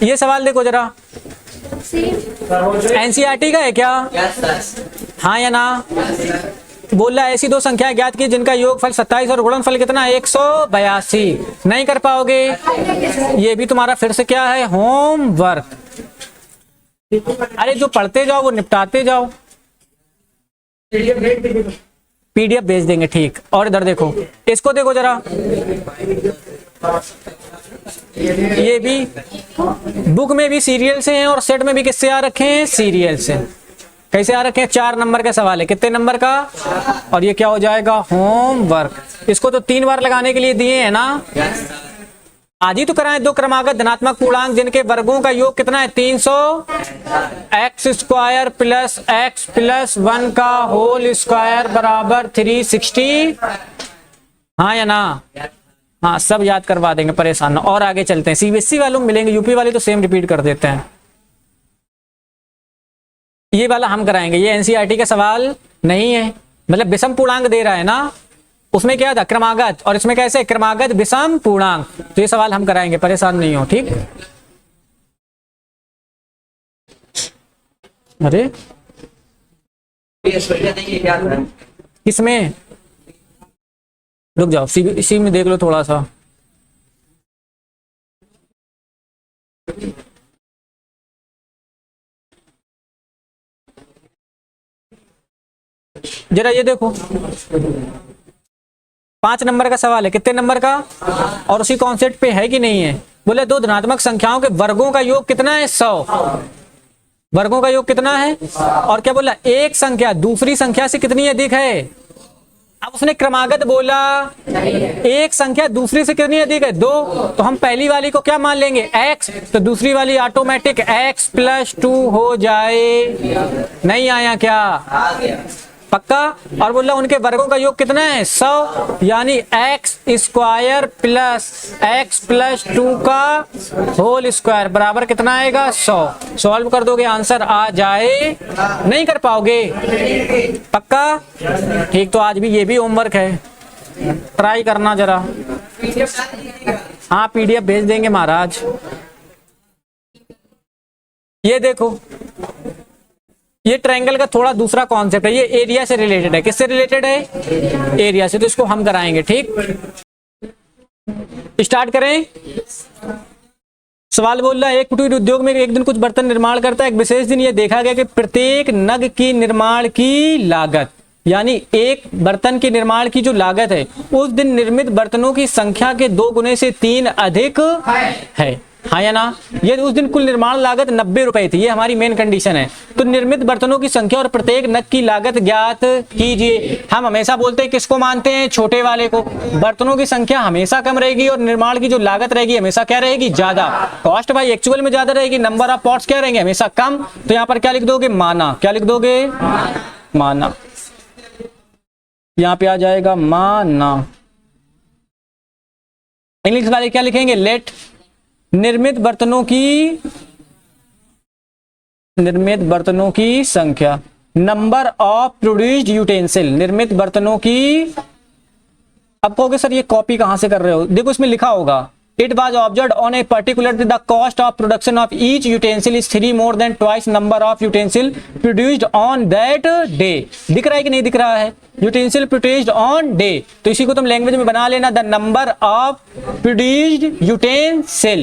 ये सवाल देखो जरा, NCERT का है क्या? हाँ या ना? बोल रहा है ऐसी दो संख्या ज्ञात की जिनका योगफल 27 और गुणनफल कितना? 182। नहीं कर पाओगे? ये भी तुम्हारा फिर से क्या है? होमवर्क। अरे जो पढ़ते जाओ वो निपटाते जाओ। PDF भेज देंगे। ठीक, और इधर देखो, इसको देखो जरा। ये भी बुक में भी सीरियल से हैं और सेट में भी किससे आ रखे हैं? सीरियल से। कैसे आ रखे हैं? 4 नंबर का सवाल है। कितने नंबर का? और ये क्या हो जाएगा? होमवर्क। इसको तो 3 बार लगाने के लिए दिए हैं ना? आज ही तो कराएं। 2 क्रमागत धनात्मक पूर्णांक जिनके वर्गों का योग कितना है? 300, x² प्लस x प्लस 1 का होल स्क्वायर बराबर 360। हाँ या ना? हाँ, सब याद करवा देंगे, परेशान ना। और आगे चलते हैं। CBSE वालों मिलेंगे, यूपी वाले तो सेम रिपीट कर देते हैं। ये वाला हम कराएंगे, ये NCERT का सवाल नहीं है। मतलब विषम पूर्णांक दे रहा है ना, उसमें क्या था? क्रमागत। और इसमें कैसे? क्रमागत विषम पूर्णांक। तो ये सवाल हम कराएंगे, परेशान नहीं हो। ठीक, अरे किसमें? रुक जाओ, CBSE में देख लो थोड़ा सा। जरा ये देखो, 5 नंबर का सवाल है। कितने नंबर का? और उसी कॉन्सेप्ट पे है कि नहीं है? बोले 2 धनात्मक संख्याओं के वर्गों का योग कितना है? 100। वर्गों का योग कितना है? और क्या बोला? एक संख्या दूसरी संख्या से कितनी अधिक है? अब उसने क्रमागत बोला, एक संख्या दूसरी से कितनी अधिक है? 2। तो हम पहली वाली को क्या मान लेंगे? x। तो दूसरी वाली ऑटोमेटिक x प्लस 2 हो जाए। नहीं आया क्या? पक्का? और बोला उनके वर्गों का योग कितना है? 100, यानी x² प्लस 2 का होल स्क्वायर बराबर कितना आएगा? 100। सॉल्व कर दोगे, आंसर आ जाए। नहीं कर पाओगे? पक्का? ठीक, तो आज भी ये भी होमवर्क है, ट्राई करना जरा। हाँ, PDF भेज देंगे महाराज। ये देखो, ये ट्रायंगल का थोड़ा दूसरा कॉन्सेप्ट है। ये एरिया से रिलेटेड है। किससे रिलेटेड है? एरिया से। तो इसको हम कराएंगे। ठीक, स्टार्ट करें। सवाल बोल रहा है, एक कुटीर उद्योग में एक दिन कुछ बर्तन निर्माण करता है। एक विशेष दिन यह देखा गया कि प्रत्येक नग की निर्माण की लागत, यानी एक बर्तन के निर्माण की जो लागत है, उस दिन निर्मित बर्तनों की संख्या के 2 गुने से 3 अधिक है। हाँ या ना? ये उस दिन कुल निर्माण लागत 90 रुपए थी। ये हमारी मेन कंडीशन है। तो निर्मित बर्तनों की संख्या और प्रत्येक नग की लागत ज्ञात कीजिए। हम हमेशा बोलते हैं किसको मानते हैं? छोटे वाले को। बर्तनों की संख्या हमेशा कम रहेगी और निर्माण की जो लागत रहेगी हमेशा क्या रहेगी? ज्यादा। कॉस्ट भाई एक्चुअल में ज्यादा रहेगी, नंबर ऑफ पॉट्स क्या रहेंगे? हमेशा कम। तो यहाँ पर क्या लिख दोगे? माना। क्या लिख दोगे? माना। यहाँ पे आ जाएगा माना। इंग्लिश वाले क्या लिखेंगे? लेट। निर्मित बर्तनों की संख्या, नंबर ऑफ प्रोड्यूस्ड यूटेंसिल। निर्मित बर्तनों की, अब कहोगे सर ये कॉपी कहां से कर रहे हो? देखो इसमें लिखा होगा It was observed on a particular day the cost of production of each utensil is 3 more than twice number of utensil produced on that day. दिख रहा है कि नहीं दिख रहा है? Utensil produced on day. तो इसी को तुम लैंग्वेज में बना लेना, the number of produced utensil.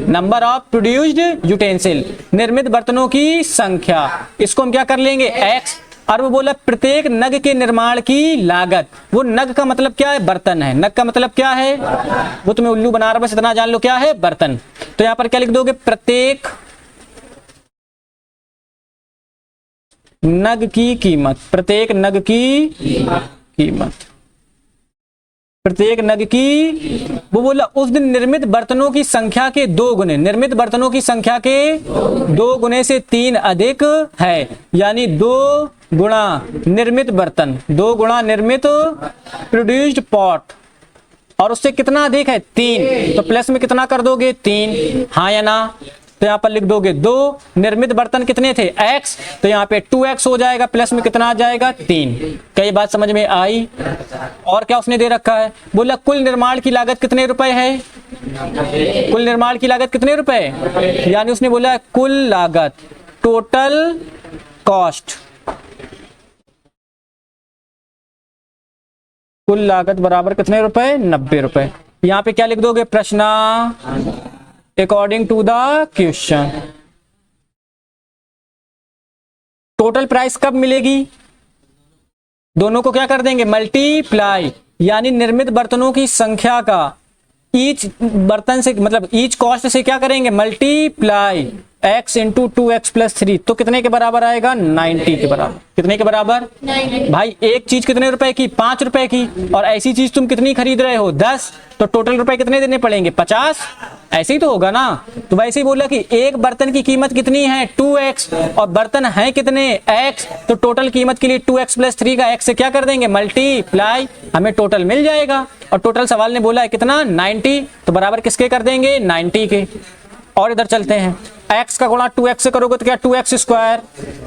Number of produced utensil. निर्मित बर्तनों की संख्या. इसको हम क्या कर लेंगे? X. और वो बोला प्रत्येक नग के निर्माण की लागत। वो नग का मतलब क्या है? बर्तन है। नग का मतलब क्या है? वो तुम्हें उल्लू बना रहा, बस इतना जान लो क्या है? बर्तन। तो यहां पर क्या लिख दोगे? प्रत्येक नग की कीमत। प्रत्येक नग की कीमत। प्रत्येक नग की, वो बोला उस दिन निर्मित बर्तनों की संख्या के 2 गुने। निर्मित बर्तनों की संख्या के 2 गुने से 3 अधिक है, यानी 2 गुणा निर्मित बर्तन, 2 गुणा निर्मित प्रोड्यूस्ड पॉट, और उससे कितना अधिक है? 3। तो प्लस में कितना कर दोगे? 3। हाँ या ना? तो यहाँ पर लिख दोगे 2। निर्मित बर्तन कितने थे? x, तो यहाँ पे 2x हो जाएगा, प्लस में कितना आ जाएगा? 3। क्या ये बात समझ में आई? और क्या उसने दे रखा है? बोला कुल निर्माण की लागत कितने रुपए है? कुल निर्माण की लागत कितने रुपए? यानी उसने बोला कुल लागत, टोटल कॉस्ट। कुल लागत बराबर कितने रुपए? 90 रुपए। यहाँ पे क्या लिख दोगे? प्रश्न according to the question. Total price कब मिलेगी? दोनों को क्या कर देंगे? मल्टीप्लाई, यानी निर्मित बर्तनों की संख्या का ईच बर्तन से, मतलब ईच कॉस्ट से क्या करेंगे? Multiply x into 2x plus 3, तो कितने के बराबर आएगा? 90 के बराबर। कितने के बराबर? 90। भाई एक चीज कितने रुपए की? 5 रुपए की। और ऐसी चीज तुम कितनी खरीद रहे हो? 10। तो टोटल रुपए कितने देने पड़ेंगे? 50। ऐसे ही तो होगा ना? तो वैसे ही बोला कि एक बर्तन की कीमत कितनी है? 2x, और बर्तन है कितने? x। तो टोटल कीमत के लिए 2x प्लस 3 का x से क्या कर देंगे? मल्टीप्लाई, हमें टोटल मिल जाएगा। और टोटल सवाल ने बोला है कितना? 90। तो बराबर किसके कर देंगे? 90 के। और इधर चलते हैं, x का गुणा 2x से करोगे तो क्या? 2x square.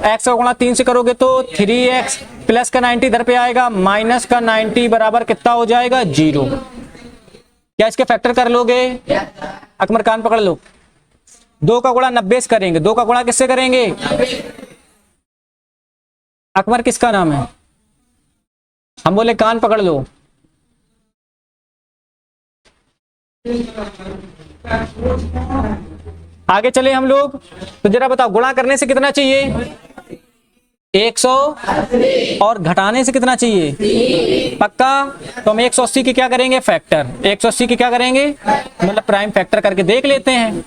x का गुणा 3 से करोगे तो 3x, प्लस का 90 इधर पे आएगा, माइनस का 90 बराबर कितना हो जाएगा? 0। क्या इसके फैक्टर कर लोगे? अकबर कान पकड़ लो। 2 का गुणा 90 से करेंगे। 2 का गुणा किससे करेंगे? अकबर किसका नाम है? हम बोले कान पकड़ लो। आगे चले हम लोग, तो जरा बताओ गुणा करने से कितना चाहिए? 100, और घटाने से कितना चाहिए? पक्का? तो हम 180 की क्या करेंगे? फैक्टर। 180 की क्या करेंगे? मतलब प्राइम फैक्टर करके देख लेते हैं।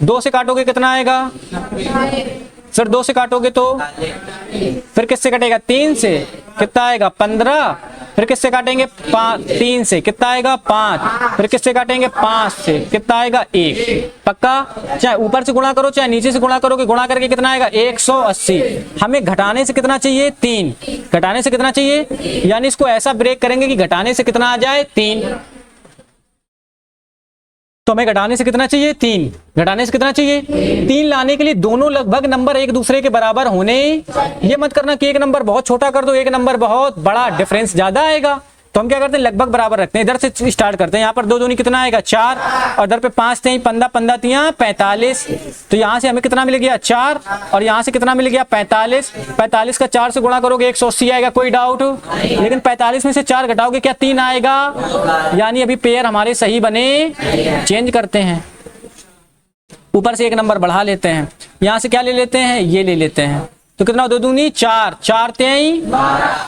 2 से काटोगे कितना आएगा? फिर 2 से काटोगे तो फिर किससे कटेगा? 3 से। कितना आएगा? 15। फिर किससे काटेंगे? 3 से। कितना आएगा? 5। फिर किससे काटेंगे? 5 से। कितना आएगा? 1। पक्का? चाहे ऊपर से गुणा करो चाहे नीचे से गुणा करोगे, गुणा करके कितना आएगा? 180। हमें घटाने से कितना चाहिए? 3। घटाने से कितना चाहिए? यानी इसको ऐसा ब्रेक करेंगे कि घटाने से कितना आ जाए? 3। तो हमें घटाने से कितना चाहिए? 3। घटाने से कितना चाहिए? 3 लाने के लिए दोनों लगभग नंबर एक दूसरे के बराबर होने, ये मत करना कि एक नंबर बहुत छोटा कर दो, एक नंबर बहुत बड़ा, डिफरेंस ज्यादा आएगा। तो हम क्या करते हैं? लगभग बराबर रखते हैं। इधर से स्टार्ट करते हैं। यहाँ पर 2 दूनी कितना आएगा? 4, और इधर पे 5 थे, 15 15 तियां 45। तो यहाँ से हमें कितना मिल गया? 4, और यहाँ से कितना मिल गया? 45। 45 का 4 से गुणा करोगे 180 आएगा, कोई डाउट? लेकिन 45 में से 4 घटाओगे क्या? 3 आएगा। यानी अभी पेयर हमारे सही बने। चेंज करते हैं, ऊपर से एक नंबर बढ़ा लेते हैं। यहाँ से क्या ले लेते हैं? ये ले लेते हैं। तो कितना? 2 दूनी 4, 4 तेई,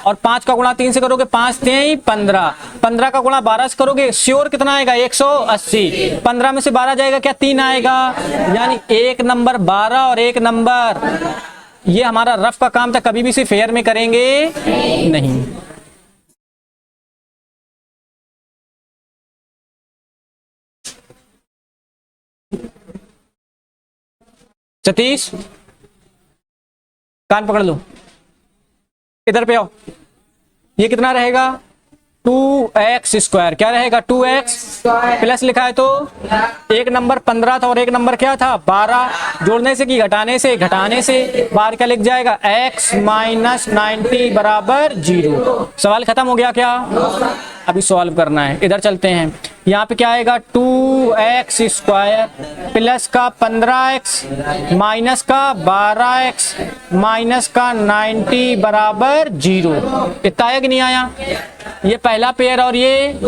और 5 का गुणा 3 से करोगे 5 तेई 15। 15 का गुणा 12 से करोगे, श्योर कितना आएगा? 180। 15 में से 12 जाएगा क्या? 3 आएगा। यानी एक नंबर 12 और एक नंबर, ये हमारा रफ का काम था, कभी भी इसे फेयर में करेंगे नहीं। सतीश कान पकड़ लो, इधर पे आओ। ये कितना रहेगा? 2x square. क्या रहेगा? 2x प्लस लिखा है तो एक नंबर 15 था और एक नंबर क्या था? 12। जोड़ने से कि घटाने से? घटाने से। बाहर क्या लिख जाएगा? x माइनस 90 बराबर 0। सवाल खत्म हो गया क्या? अभी सॉल्व करना है। इधर चलते हैं। यहाँ पे क्या आएगा 2x स्क्वायर प्लस का 15x माइनस का 12x माइनस का 90 बराबर 0। इतना आया कि नहीं आया? ये पहला पेयर और ये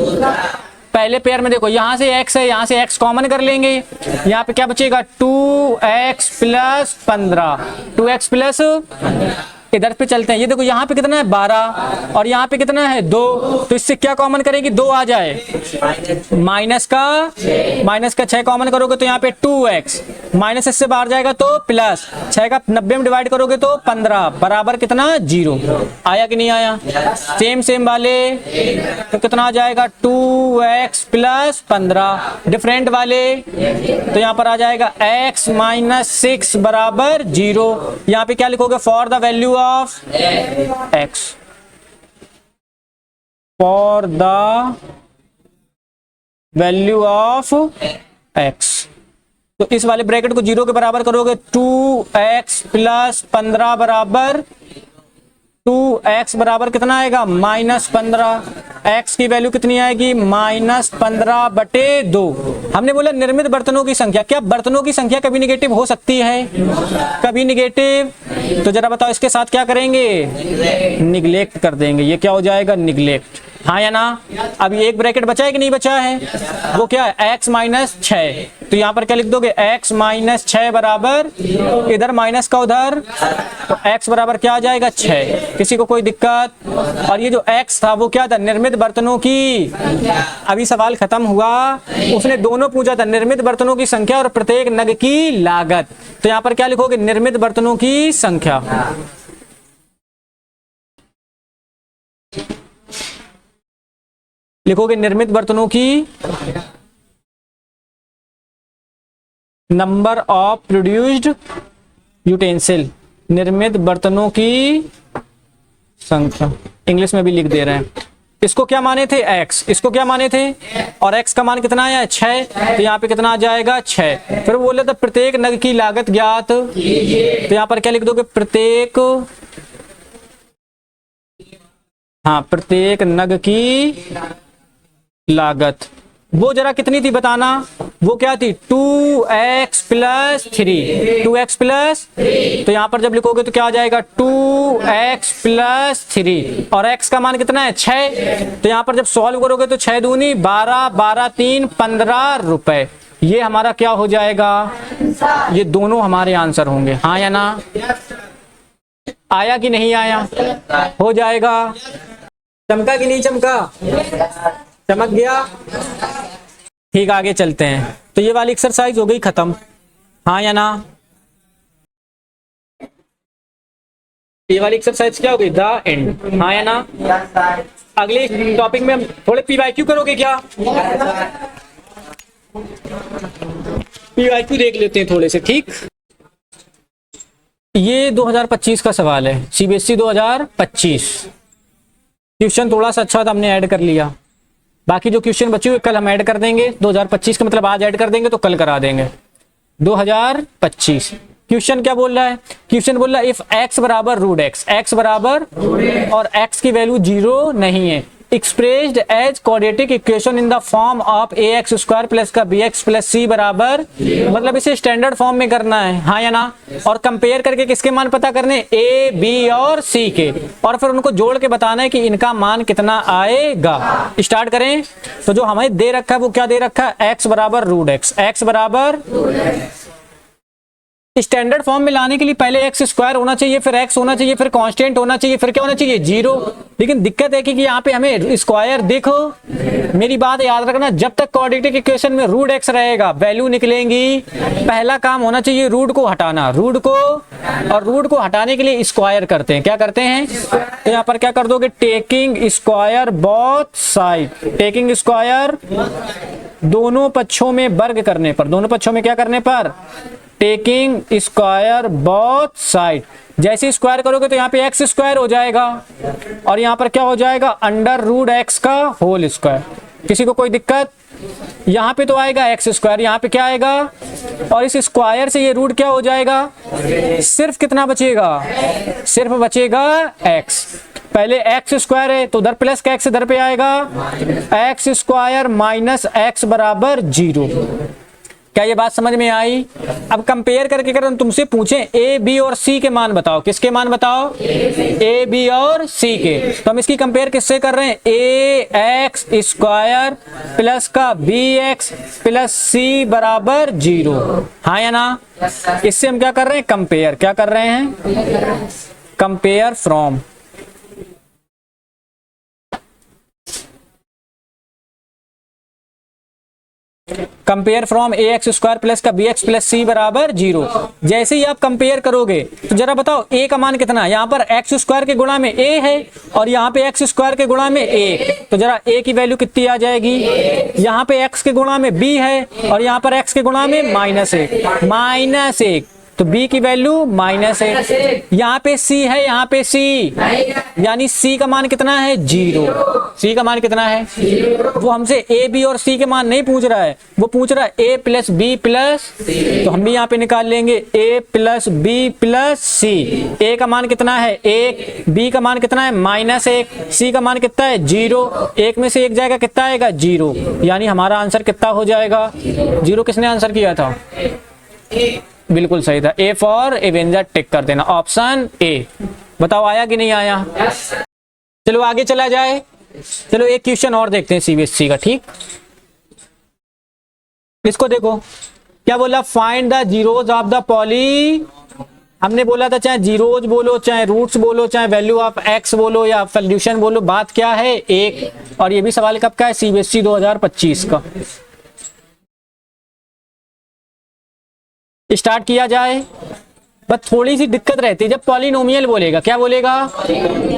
पहले पेयर में देखो यहाँ से x है, यहाँ से x कॉमन कर लेंगे, यहाँ पे क्या बचेगा 2x प्लस 15, 2x प्लस, इधर पे चलते हैं, ये देखो यहाँ पे कितना है 12 और यहाँ पे कितना है 2, तो इससे क्या कॉमन करेंगे 2 आ जाए, माइनस का 6 कॉमन करोगे तो यहाँ पे 2x माइनस इससे बाहर जाएगा तो प्लस 6 का 90 में डिवाइड करोगे तो 15 बराबर कितना 0। आया कि नहीं आया? सेम वाले तो कितना आ जाएगा 2x प्लस 15, डिफरेंट वाले तो यहाँ पर आ जाएगा x माइनस 6 बराबर 0। यहाँ पे क्या लिखोगे for the value of x, for the value of x। तो इस वाले ब्रैकेट को 0 के बराबर करोगे 2x प्लस 15 बराबर 2x बराबर कितना आएगा -15, x की वैल्यू कितनी आएगी -15/2। हमने बोला निर्मित बर्तनों की संख्या, क्या बर्तनों की संख्या कभी निगेटिव हो सकती है? कभी निगेटिव, तो जरा बताओ इसके साथ क्या करेंगे, निगलेक्ट कर देंगे, ये क्या हो जाएगा निगलेक्ट, हाँ या ना? अब ये एक ब्रैकेट बचा है कि नहीं बचा है, वो क्या है x माइनस 6, तो यहाँ पर क्या लिख दोगे x माइनस 6 बराबर, इधर माइनस का उधर, तो x बराबर क्या आ जाएगा 6। किसी को कोई दिक्कत? और ये जो x था वो क्या था, निर्मित बर्तनों की, अभी सवाल खत्म हुआ, उसने दोनों पूछा था, निर्मित बर्तनों की संख्या और प्रत्येक नग की लागत। तो यहाँ पर क्या लिखोगे, निर्मित बर्तनों की संख्या, लिखोगे निर्मित बर्तनों की, नंबर ऑफ प्रोड्यूस्ड यूटेंसिल, निर्मित बर्तनों की संख्या, इंग्लिश में भी लिख दे रहे हैं। इसको क्या माने थे x, इसको क्या माने थे, और x का मान कितना आया 6, तो यहाँ पे कितना आ जाएगा 6। फिर बोले तो प्रत्येक नग की लागत ज्ञात, तो यहाँ पर क्या लिख दोगे प्रत्येक, हाँ प्रत्येक नग की लागत, वो जरा कितनी थी बताना, वो क्या थी 2x प्लस 3, 2x प्लस, तो यहाँ पर जब लिखोगे तो क्या आ जाएगा 2x प्लस 3 और x का मान कितना है 6, तो यहाँ पर जब सॉल्व करोगे तो 6 दूनी 12, 12 3 15 रुपए, ये हमारा क्या हो जाएगा, ये दोनों हमारे आंसर होंगे, हाँ या ना? आया कि नहीं आया? हो जाएगा, चमका कि नहीं चमका, चमक गया, ठीक, आगे चलते हैं। तो ये वाली एक्सरसाइज हो गई खत्म, हाँ या ना? ये वाली एक्सरसाइज क्या हो गई, द एंड, हाँ या ना? अगले टॉपिक में हम थोड़े पीवाईक्यू करोगे क्या, पीवाईक्यू देख लेते हैं थोड़े से, ठीक। ये 2025 का सवाल है, सीबीएसई 2025, क्वेश्चन थोड़ा सा अच्छा था, हमने ऐड कर लिया, बाकी जो क्वेश्चन बचे हुए कल हम ऐड कर देंगे, 2025 का मतलब आज ऐड कर देंगे तो कल करा देंगे। 2025 क्वेश्चन क्या बोल रहा है, क्वेश्चन बोल रहा है इफ x बराबर रूट x बराबर और x की वैल्यू 0 नहीं है, expressed as quadratic equation in the form of ax square plus का bx प्लस c बराबर, मतलब इसे स्टैंडर्ड फॉर्म में करना है, हाँ या ना? और कंपेयर करके किसके मान पता करने, a b और c के, और फिर उनको जोड़ के बताना है कि इनका मान कितना आएगा। स्टार्ट करें, तो जो हमें दे रखा है वो क्या दे रखा है, x बराबर रूट x बराबर, स्टैंडर्ड फॉर्म में लाने के लिए पहले एक्स स्क्वायर होना चाहिए, फिर एक्स होना चाहिए, फिर कांस्टेंट होना चाहिए, फिर क्या होना चाहिए 0। लेकिन दिक्कत है कि यहाँ पे हमें स्क्वायर, देखो मेरी बात याद रखना, जब तक क्वाड्रेटिक इक्वेशन में रूट एक्स रहेगा वैल्यू निकलेंगी, पहला काम होना चाहिए रूट को हटाना, रूट को, और रूट को हटाने के लिए स्क्वायर करते हैं, क्या करते हैं, तो यहाँ पर क्या कर दोगे, taking square both side, taking square दोनों पक्षों में वर्ग करने पर, दोनों पक्षों में क्या करने पर, टेकिंग स्क्वायर बोथ साइड। जैसे स्क्वायर करोगे तो यहाँ पे एक्स स्क्वायर हो जाएगा और यहाँ पर क्या हो जाएगा, अंडर रूट एक्स का होल स्क्वायर। किसी को कोई दिक्कत, यहाँ पे तो आएगा एक्स स्क्वायर, यहाँ पे क्या आएगा, और इस स्क्वायर से ये रूट क्या हो जाएगा, सिर्फ कितना बचेगा, सिर्फ बचेगा एक्स। पहले एक्स स्क्वायर है तो उधर प्लस का एक्स इधर पे आएगा, एक्स स्क्वायर माइनस एक्स बराबर 0। क्या ये बात समझ में आई? अब कंपेयर करके अगर तुमसे पूछें ए बी और सी के मान बताओ, किसके मान बताओ? ए बी और सी के। तो हम इसकी कंपेयर किससे कर रहे हैं? ए एक्स स्क्वायर प्लस का बी एक्स प्लस सी बराबर 0, हाँ या ना? इससे हम क्या कर रहे हैं? कंपेयर। क्या कर रहे हैं? Compare from. Compare from A x square plus का बी एक्स प्लस सी बराबर 0। जैसे ही आप कंपेयर करोगे तो जरा बताओ ए का मान कितना है? यहाँ पर एक्स स्क्वायर के गुणा में ए है और यहाँ पे एक्स स्क्वायर के गुणा में ए, तो जरा ए की वैल्यू कितनी आ जाएगी? यहाँ पे एक्स के गुणा में बी है और यहाँ पर एक्स के गुणा में -1, तो b की वैल्यू -1। यहाँ पे c है, यहाँ पे c, यानी c का मान कितना है? 0। c का मान कितना है? वो हमसे a b और c के मान नहीं पूछ रहा है, वो पूछ रहा है a प्लस बी प्लस, तो हम भी यहाँ पे निकाल लेंगे a plus B plus c। a का मान कितना है? 1, b का मान कितना है? -1, c का मान कितना है? 0। 1 में से 1 जाएगा, कितना आएगा? 0, यानी हमारा आंसर कितना हो जाएगा? 0। किसने आंसर किया था? बिल्कुल सही था, ए फॉर एवेंजर टिक कर देना, ऑप्शन ए। बताओ आया कि नहीं आया? चलो आगे चला जाए। चलो एक क्वेश्चन और देखते हैं सीबीएसई का, ठीक? इसको देखो क्या बोला, find the zeros of the poly. हमने बोला था चाहे जीरोज बोलो, चाहे रूट्स बोलो, चाहे वैल्यू ऑफ एक्स बोलो या सोल्यूशन बोलो, बात क्या है? एक। और ये भी सवाल कब का है? सीबीएसई 2025 का। स्टार्ट किया जाए। बस थोड़ी सी दिक्कत रहती है जब पॉलिनोमियल बोलेगा, क्या बोलेगा?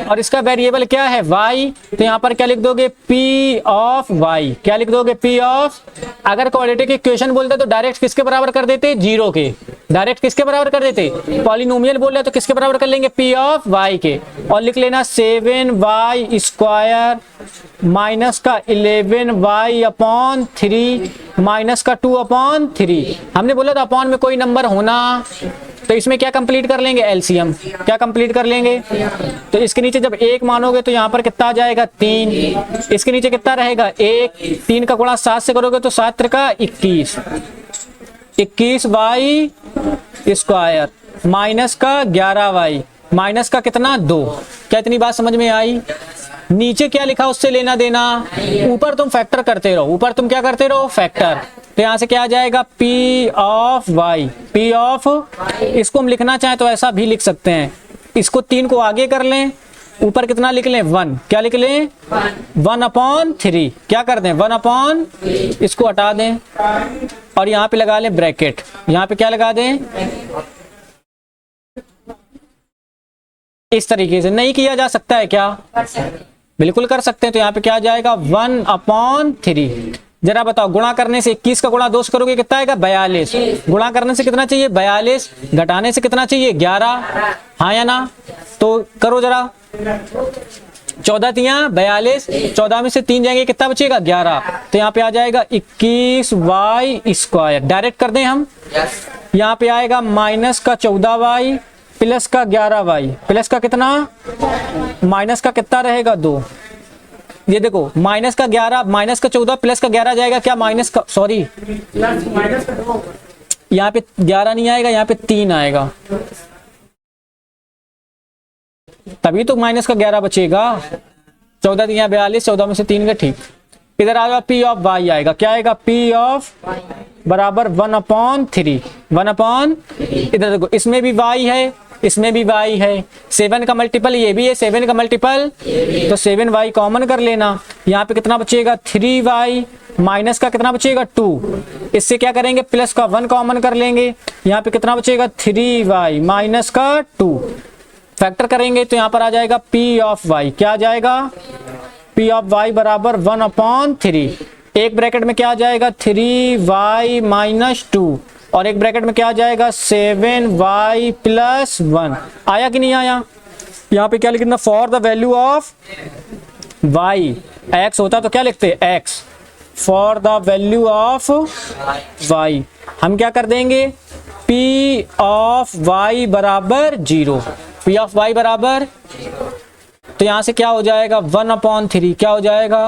और इसका वेरिएबल क्या है? y, तो यहाँ पर क्या लिख दोगे? p of y। क्या लिख दोगे? p of. अगर क्वाड्रेटिक इक्वेशन बोलते तो डायरेक्ट किसके बराबर कर देते? 0 के। डायरेक्ट किसके बराबर कर देते? पॉलिनोमियल बोल रहे तो किसके बराबर कर लेंगे? p ऑफ y के। और लिख लेना 7y स्क्वायर माइनस का 11y अपॉन 3 माइनस का 2 अपॉन 3। हमने बोला था अपॉन में कोई नंबर होना, तो इसमें क्या कंप्लीट कर लेंगे? एलसीएम। क्या कंप्लीट कर लेंगे? तो इसके नीचे जब 1 मानोगे तो यहाँ पर कितना आ जाएगा? 3। इसके नीचे कितना रहेगा? 1। 3 का गुणा 7 से करोगे तो 7 त्रिका 21, 21y स्क्वायर माइनस का 11y माइनस का कितना? 2। क्या इतनी बात समझ में आई? नीचे क्या लिखा उससे लेना देना, ऊपर तुम फैक्टर करते रहो, ऊपर तुम क्या करते रहो? फैक्टर। तो यहाँ से क्या आ जाएगा? p of y, p of, इसको हम लिखना चाहें तो ऐसा भी लिख सकते हैं, इसको 3 को आगे कर लें, ऊपर कितना लिख लें? 1। क्या लिख लें? 1 अपॉन 3। क्या कर दें? 1 अपॉन, इसको हटा दें और यहाँ पे लगा लें ब्रैकेट। यहाँ पे क्या लगा दें? इस तरीके से नहीं किया जा सकता है क्या? बिल्कुल कर सकते हैं। तो यहाँ पे क्या आ जाएगा? 1 अपॉन 3। जरा बताओ, गुणा करने से 21 का गुणा 2 से करोगे कितना आएगा? 42। गुणा करने से कितना चाहिए? 42। घटाने से कितना चाहिए? 11, हाँ या ना? तो करो जरा, 14 तिया 42, 14 में से 3 जाएंगे, कितना बचेगा? 11। तो यहाँ पे आ जाएगा 21y स्क्वायर। डायरेक्ट कर दें हम, यहाँ पे आएगा माइनस का 14y प्लस का 11y प्लस का कितना? माइनस का कितना रहेगा? 2। ये देखो, माइनस का 11 माइनस का 14 प्लस का 11 जाएगा क्या? माइनस का, सॉरी यहाँ पे 11 नहीं आएगा, यहाँ पे 3 आएगा, तभी तो माइनस का 11 बचेगा। 14 यहाँ 42, 14 में से 3 का, ठीक। इधर आएगा p ऑफ y आएगा, क्या आएगा? p ऑफ बराबर 1 अपॉन 3, 1 अपॉन, इधर देखो इसमें भी y है, इसमें भी y है, 7 का मल्टीपल ये भी है, 7 का मल्टीपल, तो 7y कॉमन कर लेना। यहाँ पे कितना बचेगा? 3y माइनस का कितना बचेगा? 2। इससे क्या करेंगे? प्लस का 1 कॉमन कर लेंगे। यहाँ पे कितना बचेगा? 3y माइनस का 2। फैक्टर करेंगे तो यहाँ पर आ जाएगा p ऑफ y। क्या आ जाएगा? p ऑफ y बराबर 1 अपॉन 3। एक ब्रैकेट में क्या आ जाएगा? 3y माइनस 2 और एक ब्रैकेट में क्या आ जाएगा? 7y plus 1। आया कि नहीं आया? यहाँ पे क्या लिखना? For the value of y, x होता तो क्या लिखते? x। For the value of y हम क्या कर देंगे? p ऑफ y बराबर 0। p ऑफ y बराबर, तो यहाँ से क्या हो जाएगा 1/3 क्या हो जाएगा,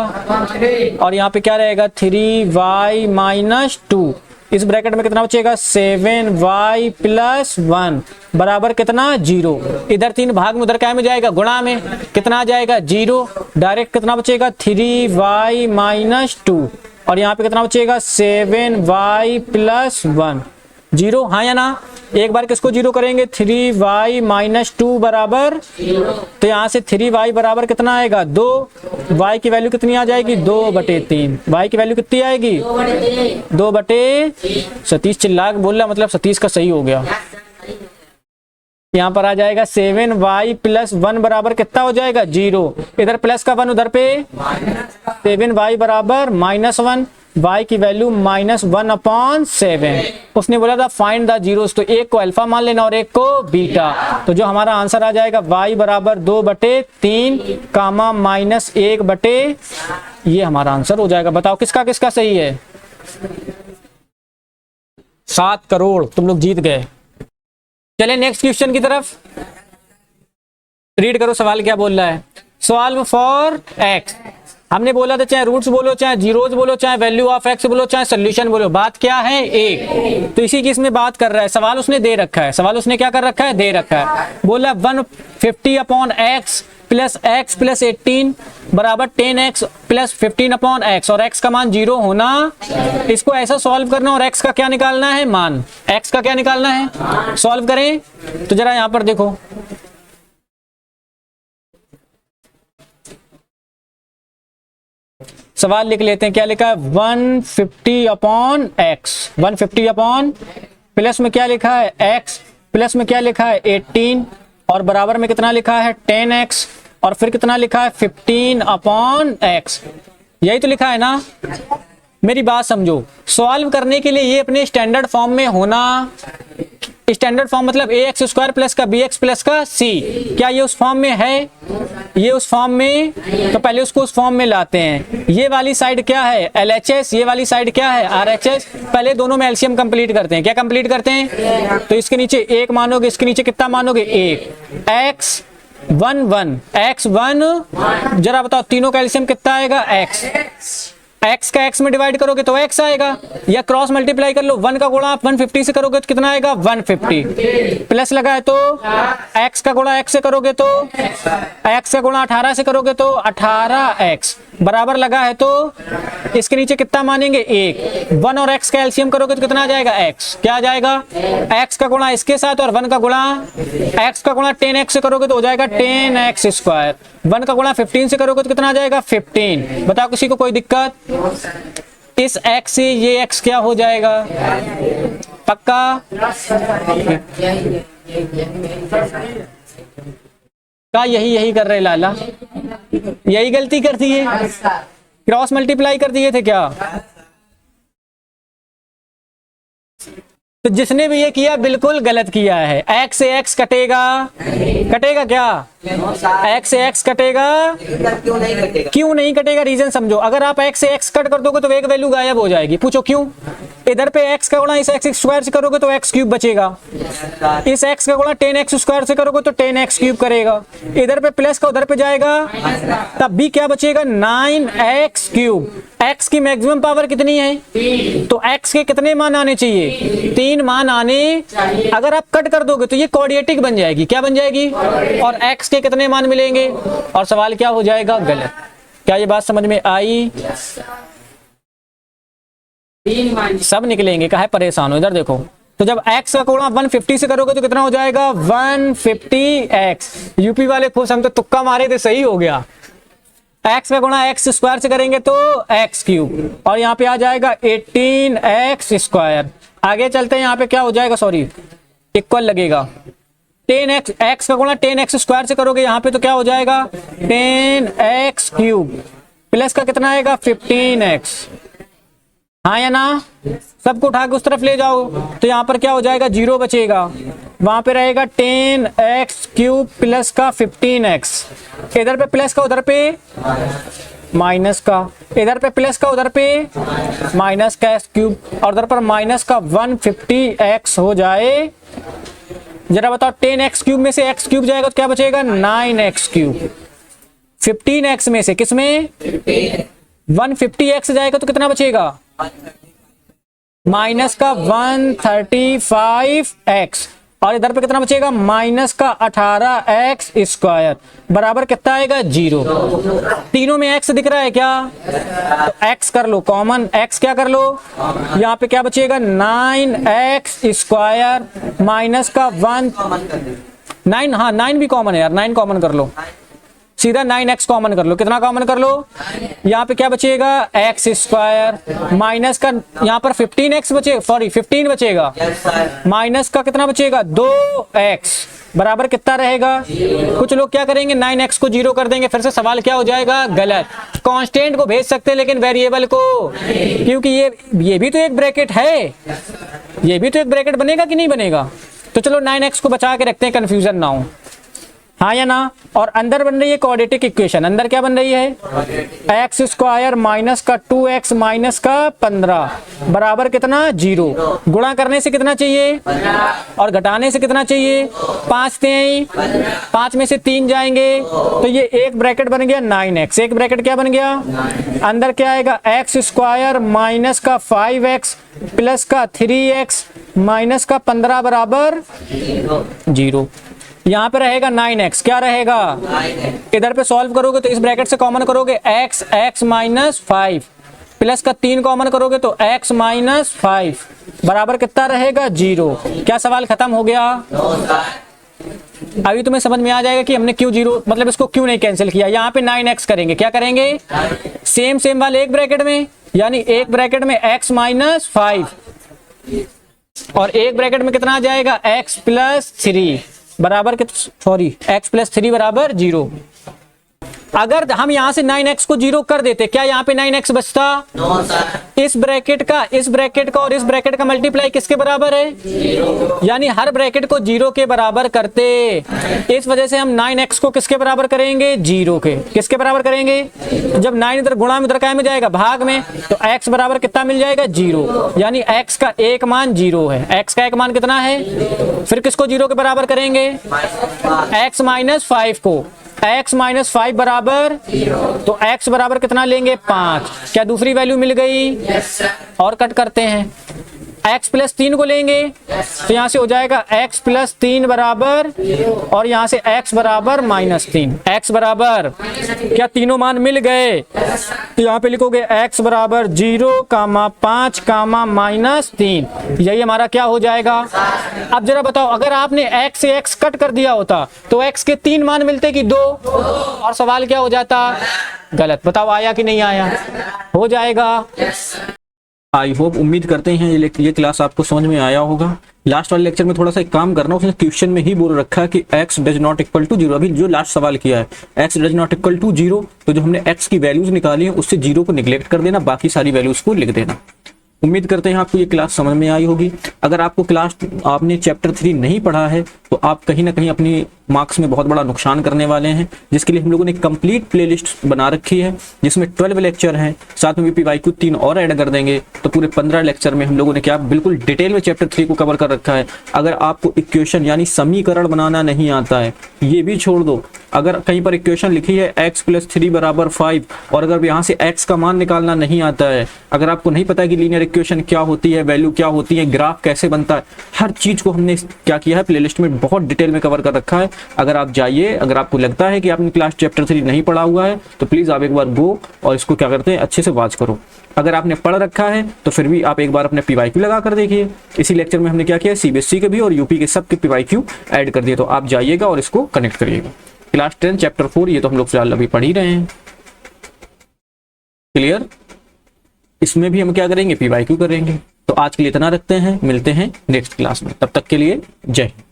और यहाँ पे क्या रहेगा 3y माइनस 2। इस ब्रैकेट में कितना बचेगा 7y प्लस 1 बराबर कितना 0। इधर 3 भाग में, उधर क्या में जाएगा गुणा में, कितना आ जाएगा 0। डायरेक्ट कितना बचेगा 3y माइनस 2 और यहाँ पे कितना बचेगा 7y प्लस 1 0। हाँ या ना। एक बार किसको 0 करेंगे 3y माइनस 2 बराबर, तो यहाँ से 3y बराबर कितना आएगा 2। y की वैल्यू कितनी आ जाएगी 2/3। y की वैल्यू कितनी आएगी 2/। सतीश चिल्ला के बोल रहा, मतलब सतीश का सही हो गया। यहाँ पर आ जाएगा 7y प्लस 1 बराबर कितना हो जाएगा 0। इधर प्लस का 1 उधर पे 7y बराबर -1, y की वैल्यू -1/7। उसने बोला था फाइंड द जीरोस, तो एक को अल्फा मान लेना और एक को बीटा। तो जो हमारा आंसर आ जाएगा y बराबर 2/3 कामा -1/, ये हमारा आंसर हो जाएगा। बताओ किसका किसका सही है। 7 करोड़ तुम लोग जीत गए। चले नेक्स्ट क्वेश्चन की तरफ, रीड करो सवाल क्या बोल रहा है। Solve for x। हमने बोला था चाहे रूट्स बोलो, चाहे जीरोज बोलो, चाहे वैल्यू ऑफ x बोलो, चाहे सोल्यूशन बोलो, बात क्या है एक। तो इसी की इसमें बात कर रहा है। सवाल उसने दे रखा है, सवाल उसने क्या कर रखा है दे रखा है। बोला 150/x प्लस x प्लस 18 बराबर 10x प्लस 15/x और x का मान 0 होना। इसको ऐसा सॉल्व करना और x का क्या निकालना है मान, x का क्या निकालना है। सॉल्व करें तो जरा यहां पर देखो, सवाल लिख लेते हैं। क्या लिखा है 150/x, 150 प्लस में क्या लिखा है x, प्लस में क्या लिखा है 18 और बराबर में कितना लिखा है 10x और फिर कितना लिखा है 15/x। यही तो लिखा है ना। मेरी बात समझो, सॉल्व करने के लिए ये अपने स्टैंडर्ड फॉर्म में होना। स्टैंडर्ड फॉर्म मतलब ax² प्लस का bx प्लस का c। क्या ये उस फॉर्म में है, ये उस फॉर्म में, तो पहले उसको उस फॉर्म में लाते हैं। ये वाली साइड क्या है LHS, ये वाली साइड क्या है RHS। पहले दोनों में एलसीएम कंप्लीट करते हैं। क्या कंप्लीट करते हैं, तो इसके नीचे 1 मानोगे, इसके नीचे कितना मानोगे 1। x1 जरा बताओ तीनों का एलसीएम कितना आएगा x। x का x में डिवाइड करोगे तो x आएगा, या क्रॉस मल्टीप्लाई कर लो। 1 का गुणा आप 150 से करोगे तो कितना आएगा 150। प्लस लगा है तो x का गुणा x से करोगे तो x का गुणा 18 से करोगे तो 18x बराबर लगा है तो इसके नीचे कितना मानेंगे 1। 1 और x का एलसीएम करोगे तो कितना आ जाएगा x। क्या आ जाएगा x का गुणा इसके साथ और 1 का गुणा x का गुणा 10x से करोगे तो हो जाएगा 10x²। 1 का गुणा 15 से करोगे तो कितना आ जाएगा 15। बताओ किसी को कोई दिक्कत। इस x से ये x क्या हो जाएगा पक्का। का यही कर रहे लाला, यही गलती कर दी है, क्रॉस मल्टीप्लाई कर दिए थे क्या। तो जिसने भी ये किया बिल्कुल गलत किया है। x से x कटेगा, कटेगा क्या x से x कटेगा, क्यों नहीं कटेगा रीजन समझो। अगर आप x से x कट कर दोगे तो एक वैल्यू गायब हो जाएगी। पूछो क्यों। इधर पे x का गुणा इस x² से करोगे तो x³ बचेगा, इस x का गुणा 10x² से करोगे तो 10x³ करेगा। इधर पे प्लस का उधर पे जाएगा तब भी क्या बचेगा 9x³। x की मैक्सिमम पावर कितनी है, तो x के कितने मान आने चाहिए 3 मान आने। अगर आप कट कर दोगे तो ये क्वाड्रेटिक बन जाएगी। क्या बन जाएगी, और x के कितने मान मिलेंगे और सवाल क्या हो जाएगा गलत। क्या ये बात समझ में आई। सब निकलेंगे, काहे परेशान हो। इधर देखो, तो जब x का गुणा 150 से करोगे तो कितना हो जाएगा 150x। यूपी वाले खुश, हम तो तुक्का मारे थे सही हो गया। x का गुणा x² से करेंगे तो x³ और यहाँ पे आ जाएगा 18x²। आगे चलते हैं, यहाँ पे क्या हो जाएगा सॉरी इक्वल लगेगा 10x। x का गुणा 10x² से करोगे यहाँ पे तो क्या हो जाएगा 10x³ प्लस का कितना आएगा 15x। हाँ या ना। सबको उठा के उस तरफ ले जाओ तो यहाँ पर क्या हो जाएगा 0 बचेगा, वहां पे रहेगा 10x³ प्लस का 15x। इधर पे प्लस का उधर पे माइनस का, इधर पे प्लस का उधर पे माइनस का x³ और उधर पर माइनस का 150x हो जाए। जरा बताओ 10x³ में से x³ जाएगा तो क्या बचेगा 9x³। 15x में से किसमें 150x जाएगा तो कितना बचेगा माइनस का 135x और इधर पे कितना बचेगा माइनस का 18x स्क्वायर बराबर कितना आएगा 0। तीनों में x दिख रहा है क्या तो x कर लो कॉमन, x क्या कर लो यहाँ पे क्या बचेगा 9x स्क्वायर माइनस का 9, हाँ 9 भी कॉमन है यार, 9 कॉमन कर लो, सीधा 9x कॉमन कर लो। कितना कॉमन कर लो यहाँ पे क्या बचेगा x स्क्वायर माइनस का यहाँ पर 15x बचेगा, सॉरी 15 बचेगा माइनस का कितना बचेगा 2x बराबर कितना रहेगा। कुछ लोग क्या करेंगे 9x को 0 कर देंगे, फिर से सवाल क्या हो जाएगा गलत। कांस्टेंट को भेज सकते हैं लेकिन वेरिएबल को, क्योंकि ये भी तो एक ब्रैकेट है, ये भी तो एक ब्रैकेट बनेगा कि नहीं बनेगा। तो चलो 9x को बचा के रखते हैं, कंफ्यूजन ना हो, हाँ या ना। और अंदर बन रही है क्वाड्रेटिक इक्वेशन, अंदर क्या बन रही है x स्क्वायर माइनस का 2x माइनस का 15 बराबर कितना 0। गुणा करने से कितना चाहिए और घटाने से कितना चाहिए 5 थे, 5 में से 3 जाएंगे तो ये एक ब्रैकेट बन गया 9x, एक ब्रैकेट क्या बन गया अंदर क्या आएगा x स्क्वायर माइनस का 5x प्लस का 3x माइनस का 15 बराबर 0। यहाँ पे रहेगा 9x, क्या रहेगा इधर पे सॉल्व करोगे तो इस ब्रैकेट से कॉमन करोगे x माइनस 5 प्लस का 3 कॉमन करोगे तो x माइनस 5 बराबर कितना रहेगा 0। क्या सवाल खत्म हो गया। अभी तुम्हें समझ में आ जाएगा कि हमने क्यों 0 मतलब इसको क्यों नहीं कैंसिल किया। यहाँ पे 9x करेंगे, क्या करेंगे सेम वाले एक ब्रैकेट में, यानी एक ब्रैकेट में x माइनस 5 और एक ब्रैकेट में कितना आ जाएगा x प्लस 3 बराबर सॉरी x प्लस 3 बराबर 0। अगर हम यहां से 9x को 0 कर देते क्या यहाँ पे 9x बचता इस ब्रैकेट का और इस ब्रैकेट का मल्टीप्लाई किसके बराबर है यानी हर ब्रैकेट को 0 के बराबर करते। इस वजह से हम 9x को किसके बराबर करेंगे 0 के, किसके बराबर करेंगे जब 9 इधर गुणा में उधर काय में जाएगा भाग में तो x बराबर कितना मिल जाएगा 0, यानी x का एक मान 0 है। x का एक मान कितना है फिर किसको 0 के बराबर करेंगे x माइनस 5 को, x माइनस 5 बराबर तो x बराबर कितना लेंगे 5, क्या दूसरी वैल्यू मिल गई और कट करते हैं x प्लस 3 को लेंगे तो यहाँ से हो जाएगा x प्लस 3 बराबर और यहाँ से x बराबर माइनस 3, x बराबर क्या तीनों मान मिल गए तो यहाँ पे लिखोगे x बराबर 0, 5, माइनस 3, यही हमारा क्या हो जाएगा। अब जरा बताओ अगर आपने x से x कट कर दिया होता तो x के 3 मान मिलते कि 2 और सवाल क्या हो जाता गलत। बताओ आया कि नहीं आया, हो जाएगा। आई होप उम्मीद करते हैं ये क्लास आपको समझ में आया होगा। लास्ट वाले लेक्चर में थोड़ा सा एक काम करना, उसने क्वेश्चन में ही बोल रखा है कि x does not equal to 0। अभी जो लास्ट सवाल किया है x does not equal to 0, तो जो हमने x की वैल्यूज निकाली है उससे 0 को निगलेक्ट कर देना, बाकी सारी वैल्यूज को लिख देना। उम्मीद करते हैं आपको ये क्लास समझ में आई होगी। अगर आपको आपने चैप्टर 3 नहीं पढ़ा है तो आप कहीं ना कहीं अपनी मार्क्स में बहुत बड़ा नुकसान करने वाले हैं, जिसके लिए हम लोगों ने कंप्लीट प्लेलिस्ट बना रखी है जिसमें 12 लेक्चर हैं, साथ में PYQ 3 और ऐड कर देंगे तो पूरे 15 लेक्चर में हम लोगों ने क्या बिल्कुल डिटेल में चैप्टर 3 को कवर कर रखा है। अगर आपको इक्वेशन यानी समीकरण बनाना नहीं आता है ये भी छोड़ दो, अगर कहीं पर इक्वेशन लिखी है x प्लस 3 बराबर 5 और अगर यहाँ से x का मान निकालना नहीं आता है, अगर आपको नहीं पता है कि लीनियर इक्वेशन क्या होती है, वैल्यू क्या होती है, ग्राफ कैसे बनता है, हर चीज को हमने क्या किया है प्लेलिस्ट में बहुत डिटेल में कवर कर रखा है। अगर आप जाइए, अगर आपको लगता है कि आपने क्लास चैप्टर 3 नहीं पढ़ा हुआ है तो प्लीज आप एक बार गो और इसको क्या करते हैं अच्छे से वॉच करो। अगर आपने पढ़ रखा है तो फिर भी आप एक बार अपने PYQ लगा कर देखिए। इसी लेक्चर में हमने क्या किया CBSE के भी और UP के सब के PYQ ऐड कर दिए, तो आप जाइएगा और इसको कनेक्ट करिएगा। क्लास 10 चैप्टर 4 ये तो हम लोग फिलहाल अभी पढ़ ही रहे हैं, क्लियर। इसमें भी हम क्या करेंगे PYQ करेंगे। तो आज के लिए इतना रखते हैं, मिलते हैं नेक्स्ट क्लास में, तब तक के लिए जय हिंद।